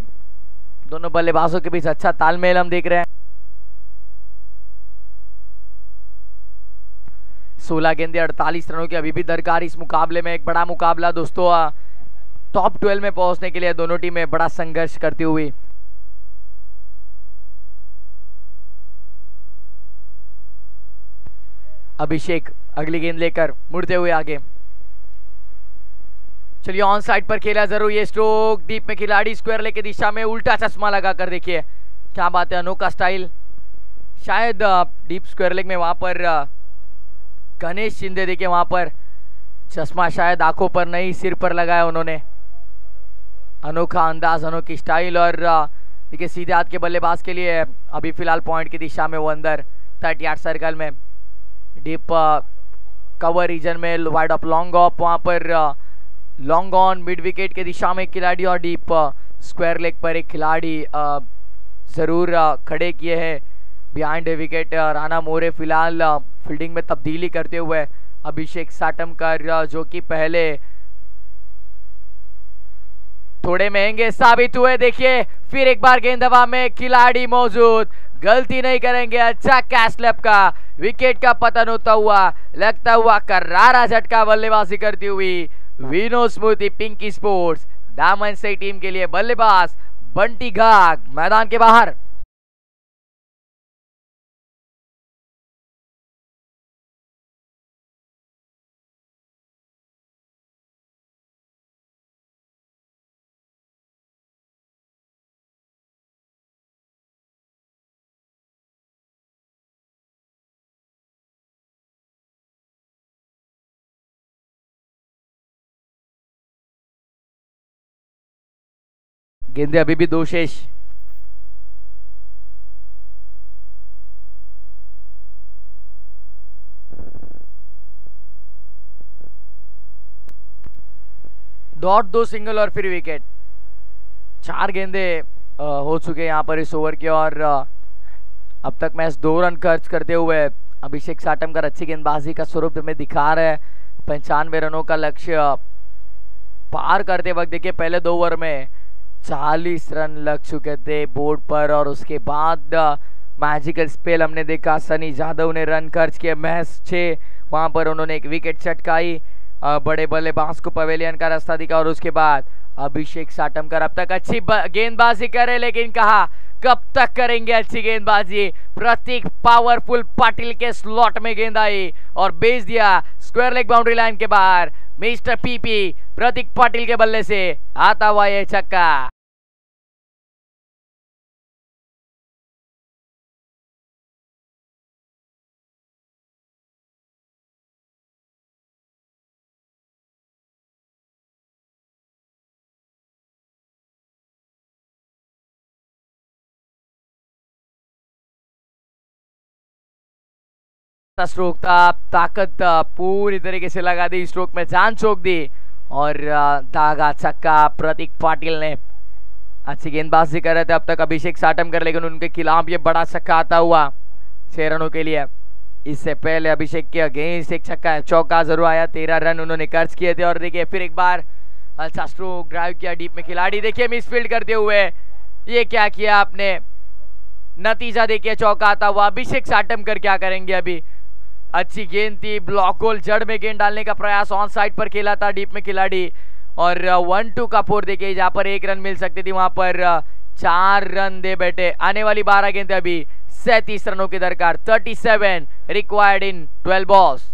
दोनों बल्लेबाजों के बीच अच्छा तालमेल हम देख रहे हैं। 16 गेंदे 48 रनों की अभी भी दरकार इस मुकाबले में। एक बड़ा मुकाबला दोस्तों, टॉप 12 में पहुंचने के लिए दोनों टीमें बड़ा संघर्ष करती हुई। अभिषेक अगली गेंद लेकर मुड़ते हुए आगे। चलिए ऑन साइड पर खेला जरूर ये स्ट्रोक, डीप में खिलाड़ी स्क्वायर लेके दिशा में उल्टा चश्मा लगाकर देखिए क्या बात है, अनोखा स्टाइल। शायद डीप स्क्वायर लेग में वहां पर गणेश शिंदे देखिए वहां पर चश्मा शायद आंखों पर नहीं सिर पर लगाया उन्होंने। अनोखा अंदाज, अनोखी स्टाइल। और देखिए सीधे हाथ के बल्लेबाज के लिए अभी फिलहाल पॉइंट की दिशा में वो अंदर 30 यार्ड सर्कल में डीप कवर रीजन में वाइड ऑफ लॉन्ग ऑफ, वहां पर लॉन्ग ऑन मिड विकेट के दिशा में खिलाड़ी और डीप स्क्वायर लेग पर एक खिलाड़ी जरूर खड़े किए हैं बिहाइंड विकेट। राणा मोरे फिलहाल फील्डिंग में तब्दीली करते हुए अभिषेक साटमकर जो कि पहले थोड़े महंगे साबित हुए। देखिए फिर एक बार गेंद हवा में, खिलाड़ी मौजूद, गलती नहीं करेंगे। अच्छा कैच लैप का विकेट का पतन होता हुआ लगता हुआ करारा झटका बल्लेबाजी करती हुई विनोद स्मृति पिंकी स्पोर्ट्स दामन से टीम के लिए बल्लेबाज बंटी घाग मैदान के बाहर। गेंदे अभी भी दो शेष। डॉट, दो सिंगल और फिर विकेट। 4 गेंदे हो चुके यहाँ पर इस ओवर के। और अब तक मैच 2 रन खर्च करते हुए अभिषेक साटमकर अच्छी गेंदबाजी का स्वरूप हमें दिखा रहे हैं। 95 रनों का लक्ष्य पार करते वक्त देखिए पहले 2 ओवर में 40 रन लग चुके थे बोर्ड पर। और उसके बाद मैजिकल स्पेल हमने देखा, सनी यादव ने रन खर्च किए महज 6, वहां पर उन्होंने एक विकेट चटकाई, बड़े बल्लेबाज को पवेलियन का रास्ता दिखा। और उसके बाद अभिषेक साटमकर अब तक अच्छी गेंदबाजी करे, लेकिन कहा कब तक करेंगे अच्छी गेंदबाजी। प्रतीक पावरफुल पाटिल के स्लॉट में गेंद आई और भेज दिया स्क्वायर लेग बाउंड्री लाइन के बाहर। मिस्टर पीपी प्रतीक पाटिल के बल्ले से आता हुआ यह छक्का। स्ट्रोक था, ताकत पूरी तरीके से लगा दी, स्ट्रोक में जान चौक दी और धागा छक्का। प्रतीक पाटिल ने अच्छी गेंदबाजी कर रहे थे अब तक अभिषेक साटमकर, लेकिन उनके खिलाफ ये बड़ा छक्का आता हुआ 6 रनों के लिए। इससे पहले अभिषेक के अगेंस्ट एक छक्का चौका जरूर आया, 13 रन उन्होंने खर्च किए थे। और देखिए फिर एक बार अच्छा स्ट्रोक ड्राइव किया डीप में, खिलाड़ी देखिए मिसफील्ड करते हुए ये क्या किया आपने। नतीजा देखिए चौका आता हुआ। अभिषेक साटमकर क्या करेंगे अभी। अच्छी गेंद थी, ब्लॉक होल जड़ में गेंद डालने का प्रयास ऑन साइड पर खेला था डीप में खिलाड़ी। और 1-2 का 4 देखिए, जहां पर 1 रन मिल सकती थी वहां पर 4 रन दे बैठे। आने वाली 12 गेंद अभी 37 रनों की दरकार, 37 रिक्वायर्ड इन 12 बॉल्स।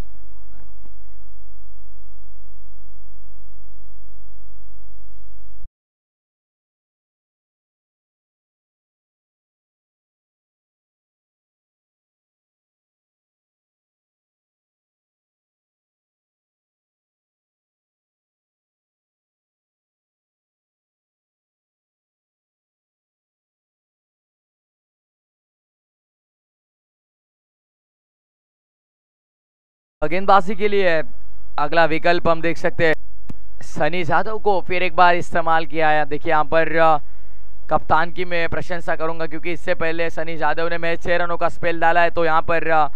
गेंदबाजी के लिए अगला विकल्प हम देख सकते हैं, सनी यादव को फिर एक बार इस्तेमाल किया है। देखिए यहाँ पर कप्तान की मैं प्रशंसा करूंगा, क्योंकि इससे पहले सनी यादव ने महज 6 रनों का स्पेल डाला है। तो यहाँ पर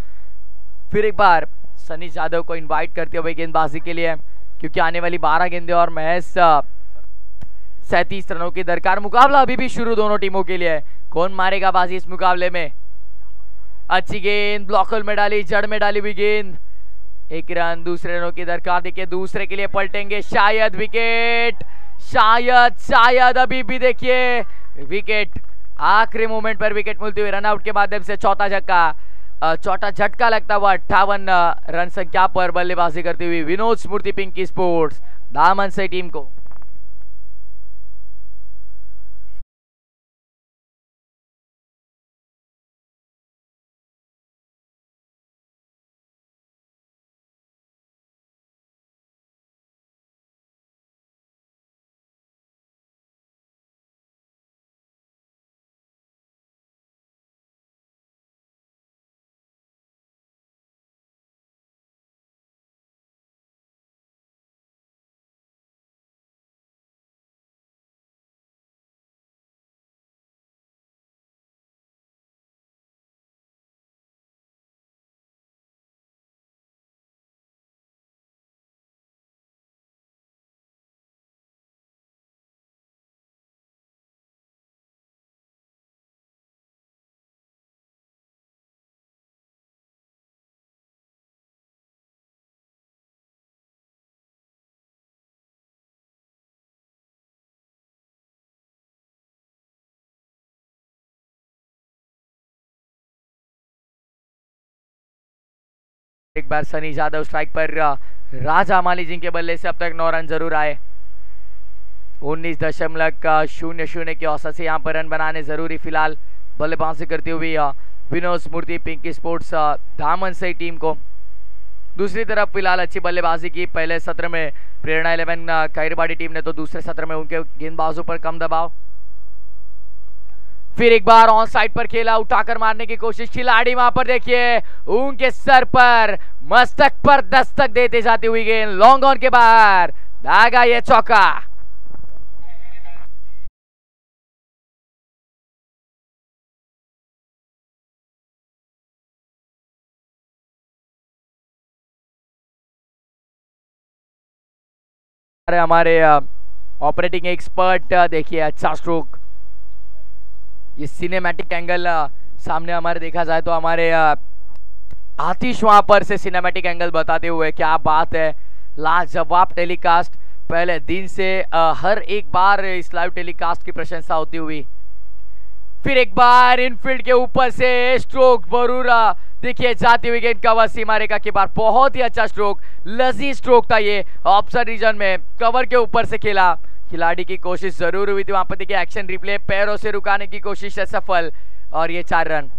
फिर एक बार सनी यादव को इनवाइट करते हुए गेंदबाजी के लिए, क्योंकि आने वाली 12 गेंदें और महज 37 रनों की दरकार। मुकाबला अभी भी शुरू दोनों टीमों के लिए। कौन मारेगा बाजी इस मुकाबले में। अच्छी गेंद ब्लॉक होल में डाली, जड़ में डाली हुई गेंद, 1 रन, दूसरे रनों की दरकार। देखिए दूसरे के लिए पलटेंगे, शायद विकेट, शायद अभी भी देखिए विकेट, आखिरी मोमेंट पर विकेट मिलती हुई रनआउट के माध्यम से चौथा झटका लगता हुआ 58 रन संख्या पर बल्लेबाजी करती हुई विनोद स्मृति पिंकी स्पोर्ट्स दामन से टीम को। एक बार सनी यादव स्ट्राइक पर, राजा माली जिनके बल्ले से अब तक 9 रन जरूर आए। 19.00 के औसत से यहाँ पर रन बनाने जरूरी। फिलहाल बल्लेबाजी करती हुई विनोद स्मृति पिंकी स्पोर्ट्स दामन से टीम को। दूसरी तरफ फिलहाल अच्छी बल्लेबाजी की पहले सत्र में प्रेरणा 11 खैरवाड़ी टीम ने, तो दूसरे सत्र में उनके गेंदबाजों पर कम दबाव। फिर एक बार ऑन साइड पर खेला, उठाकर मारने की कोशिश, खिलाड़ी वहां पर देखिए उनके सर पर मस्तक पर दस्तक देते जाती हुई गेंद लॉन्ग ऑन के बाहर, दागा ये चौका। हमारे ऑपरेटिंग एक्सपर्ट देखिए अच्छा स्ट्रोक, ये सिनेमैटिक एंगल सामने हमारे देखा जाए तो हमारे आतिश वहां पर से सिनेमैटिक एंगल बताते हुए, क्या बात है, लाजवाब टेलीकास्ट। पहले दिन से हर एक बार इस लाइव टेलीकास्ट की प्रशंसा होती हुई। फिर एक बार इनफील्ड के ऊपर से स्ट्रोक जरूर देखिए जाती हुई गेंद कवर सीमा रेखा के बाहर, बहुत ही अच्छा स्ट्रोक, लजीज स्ट्रोक था ये। ऑप्शन रीजन में कवर के ऊपर से खेला, खिलाड़ी की कोशिश जरूर हुई थी वहां पर देखिए, एक्शन रिप्ले, पैरों से रुकाने की कोशिश है सफल, और ये 4 रन।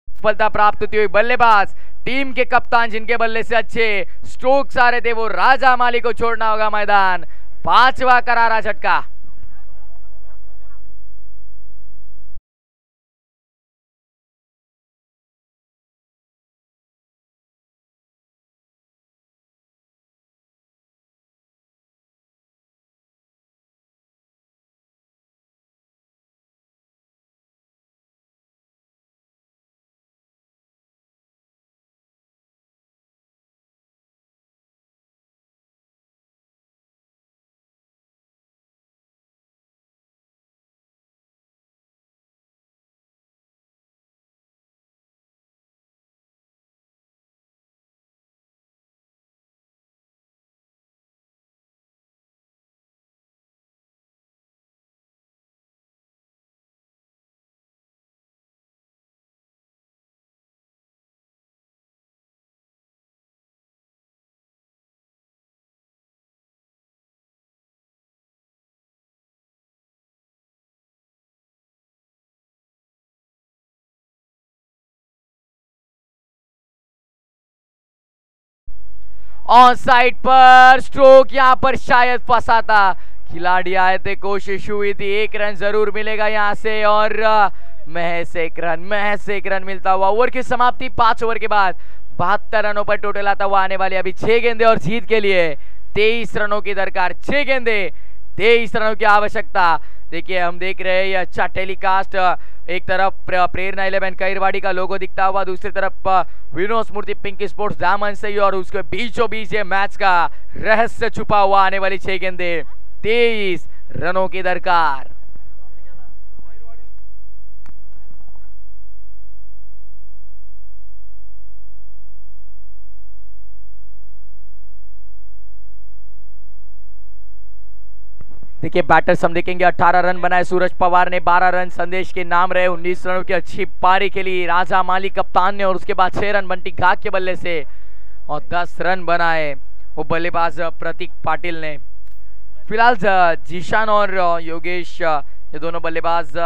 सफलता प्राप्त होती हुई बल्लेबाज टीम के कप्तान जिनके बल्ले से अच्छे स्ट्रोक्स आ रहे थे, वो राजा माली को छोड़ना होगा मैदान। 5वां करारा झटका। ऑन साइड पर स्ट्रोक, यहां पर शायद फंसा था, खिलाड़ी आए थे, कोशिश हुई थी, 1 रन जरूर मिलेगा यहां से, और महज एक रन मिलता हुआ। ओवर की समाप्ति 5 ओवर के बाद 72 रनों पर टोटल आता हुआ आने वाली अभी 6 गेंदे और जीत के लिए 23 रनों की दरकार। 6 गेंदे 23 रनों की आवश्यकता। देखिए हम देख रहे हैं ये अच्छा टेलीकास्ट, एक तरफ प्रेरणा 11 खैरवाड़ी का लोगो दिखता हुआ, दूसरी तरफ विनोद स्मृति पिंकी स्पोर्ट्स दामन से, और उसके बीचों बीच ये मैच का रहस्य छुपा हुआ आने वाली 6 गेंदे। 23 रनों की दरकार। देखिए बैटर्स हम देखेंगे 18 रन बनाए सूरज पवार ने, 12 रन संदेश के नाम रहे, 19 रनों की अच्छी पारी खेली राजा माली कप्तान ने, और उसके बाद 6 रन बंटी घाग के बल्ले से, और 10 रन बनाए वो बल्लेबाज प्रतीक पाटिल ने। फिलहाल जीशान और योगेश ये दोनों बल्लेबाज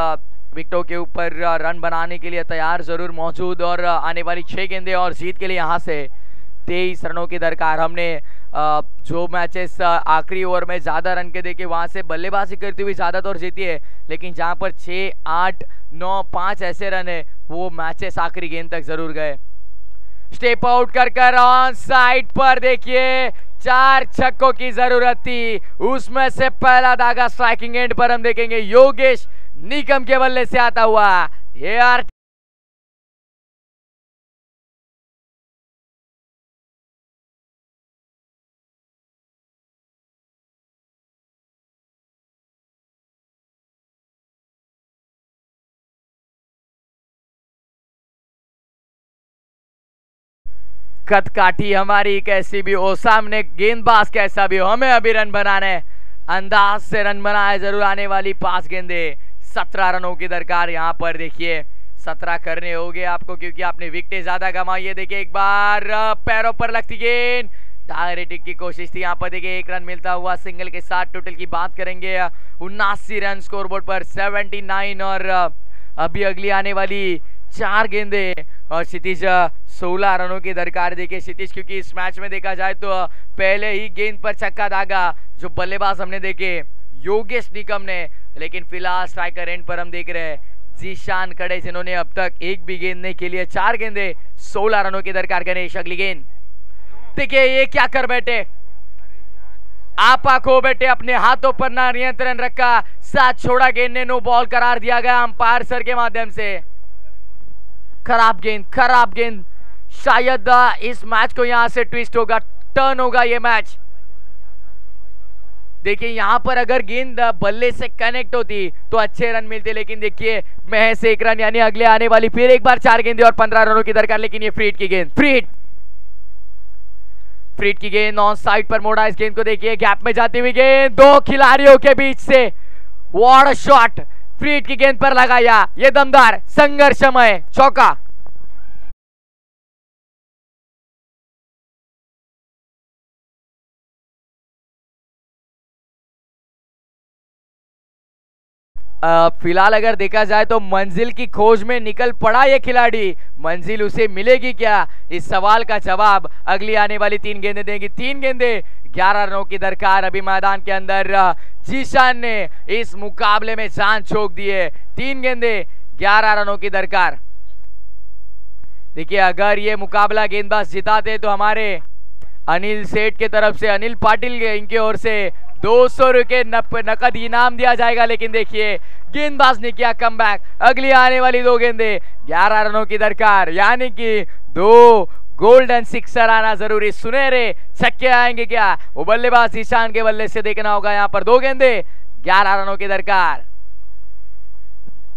विकेटों के ऊपर रन बनाने के लिए तैयार जरूर मौजूद, और आने वाली 6 गेंदें और जीत के लिए यहाँ से 23 रनों की दरकार। हमने जो मैचेस आखिरी ओवर में ज्यादा रन के देखे वहां से बल्लेबाजी करती हुई ज्यादातर जीती है, लेकिन जहां पर 6, 8, 9, 5 ऐसे रन है वो मैचेस आखिरी गेंद तक जरूर गए। स्टेप आउट कर ऑन साइड पर देखिए 4 छक्कों की जरूरत थी, उसमें से पहला धागा स्ट्राइकिंग एंड पर हम देखेंगे योगेश निकम के बल्ले से आता हुआ। यार कद काठी हमारी कैसी भी हो, सामने गेंदबाज कैसा भी हो, हमें अभी रन बनाने, अंदाज से रन बनाए जरूर। आने वाली 5 गेंदे 17 रनों की दरकार। यहाँ पर देखिए 17 करने होंगे आपको, क्योंकि आपने विकेटें ज्यादा कमाई है। देखिए एक बार पैरों पर लगती गेंद, डायरेक्ट हिट की कोशिश थी। यहाँ पर देखिए 1 रन मिलता हुआ सिंगल के साथ। टोटल की बात करेंगे 79 रन स्कोरबोर्ड पर 79, और अभी अगली आने वाली 4 गेंदे और क्षितिज 16 रनों की दरकार। देखिए क्षितिज, क्योंकि इस मैच में देखा जाए तो पहले ही गेंद पर छक्का दागा जो बल्लेबाज हमने देखे योगेश निकम ने, लेकिन फिलहाल स्ट्राइकर एंड पर हम देख रहे हैं जीशान खड़े, जिन्होंने अब तक एक भी गेंद नहीं खेली है। 4 गेंदे 16 रनों की दरकार। गणेश अगली गेंद देखिए, ये क्या कर बैठे, आपा खो बैठे, अपने हाथों पर ना नियंत्रण रखा, साथ छोड़ा, गेंद ने नो बॉल करार दिया गया अंपायर सर के माध्यम से। खराब गेंद, शायद इस मैच को यहां से ट्विस्ट होगा, टर्न होगा ये मैच। देखिए यहां पर अगर गेंद बल्ले से कनेक्ट होती तो अच्छे रन मिलते, लेकिन देखिए महज 1 रन, यानी अगले आने वाली फिर एक बार 4 गेंदे और 15 रनों की दरकार। लेकिन ये फ्री हिट की गेंद, फ्री हिट की गेंद ऑन साइड पर मोड़ा। इस गेंद को देखिए गैप में जाती हुई गेंद, 2 खिलाड़ियों के बीच से, what a shot, free hit की गेंद पर लगाया, ये दमदार संघर्षमय चौका। फिलहाल अगर देखा जाए तो मंजिल की खोज में निकल पड़ा ये खिलाड़ी, मंजिल उसे मिलेगी क्या, इस सवाल का जवाब अगली आने वाली 3 गेंदें देंगी। 3 गेंदे 11 रनों की दरकार। अभी मैदान के अंदर जीशान ने इस मुकाबले में जान झोंक दी है। 3 गेंदे 11 रनों की दरकार। देखिए अगर ये मुकाबला गेंदबाज जिताते तो हमारे अनिल सेठ के तरफ से, अनिल पाटिल इनकी ओर से 200 रुपये नकद इनाम दिया जाएगा। लेकिन देखिए गेंदबाज ने किया कमबैक। अगली आने वाली 2 गेंदे 11 रनों की दरकार, यानी कि 2 गोल्डन सिक्सर आना जरूरी। सुनहरे छक्के आएंगे क्या, वो बल्लेबाज ईशान के बल्ले से देखना होगा। यहाँ पर 2 गेंदे 11 रनों की दरकार।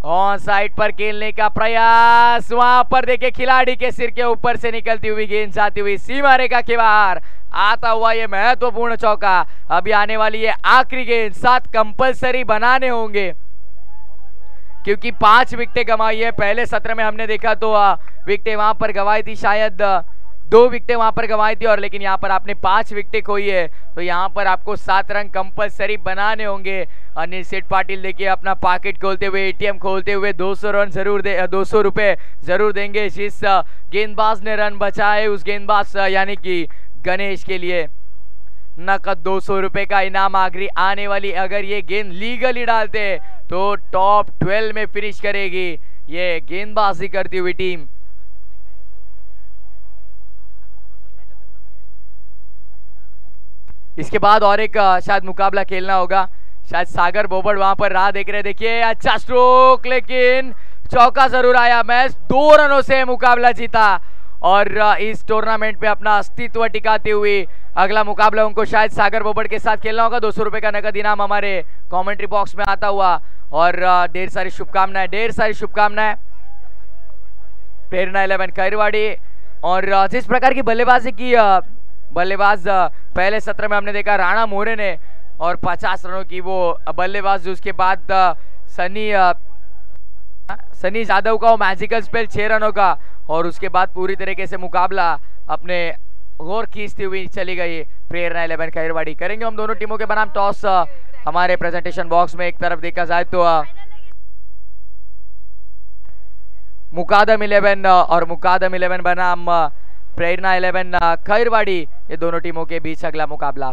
ऑन साइड पर खेलने का प्रयास, वहां पर देखिए खिलाड़ी के सिर के ऊपर से निकलती हुई गेंद जाती हुई सीमा रेखा के बाहर आता हुआ ये महत्वपूर्ण चौका। अभी आने वाली ये आखिरी गेंद, 7 कंपलसरी बनाने होंगे, क्योंकि 5 विकेटें गंवाई है। पहले सत्र में हमने देखा तो विकेटें वहां पर गंवाई थी, शायद 2 विकेटें वहां पर गंवाई थी, और लेकिन यहाँ पर आपने 5 विकेटें खोई है, तो यहाँ पर आपको 7 रन कंपलसरी बनाने होंगे। अनिल सेठ पाटिल देखिए अपना पॉकेट खोलते हुए, एटीएम खोलते हुए 200 रन जरूर 200 रुपए जरूर देंगे। जिस गेंदबाज ने रन बचाए उस गेंदबाज यानी कि गणेश के लिए नकद 200 रुपए का इनाम। आखिरी आने वाली अगर ये गेंद लीगली डालते तो टॉप 12 में फिनिश करेगी ये गेंदबाजी करती हुई टीम। इसके बाद और एक शायद मुकाबला खेलना होगा, शायद सागर बोबड़ वहां पर राह देख रहे। देखिए अच्छा स्ट्रोक, लेकिन चौका जरूर आया। मैच 2 रनों से मुकाबला जीता और इस टूर्नामेंट पे अपना अस्तित्व टिकाती हुई अगला मुकाबला उनको शायद सागर बोबड़ के साथ खेलना होगा। 200 रुपए का नगद इनाम हमारे कमेंट्री बॉक्स में आता हुआ और ढेर सारी शुभकामनाएं प्रेरणा 11 खैरवाड़ी। और जिस प्रकार की बल्लेबाजी की बल्लेबाज पहले सत्र में हमने देखा राणा मोरे ने और 50 रनों की वो बल्लेबाज, उसके बाद सनी जादव का वो मैजिकल स्पेल 6 रनों का, और उसके बाद पूरी तरीके से मुकाबला अपने गौर खींचती हुई चली गई प्रेरणा 11 खैरवाड़ी। करेंगे हम दोनों टीमों के बनाम टॉस हमारे प्रेजेंटेशन बॉक्स में। एक तरफ देखा जाए तो मुकादम 11 और मुकादम 11 बनाम प्रेरणा 11 खैरवाड़ी, ये दोनों टीमों के बीच अगला मुकाबला।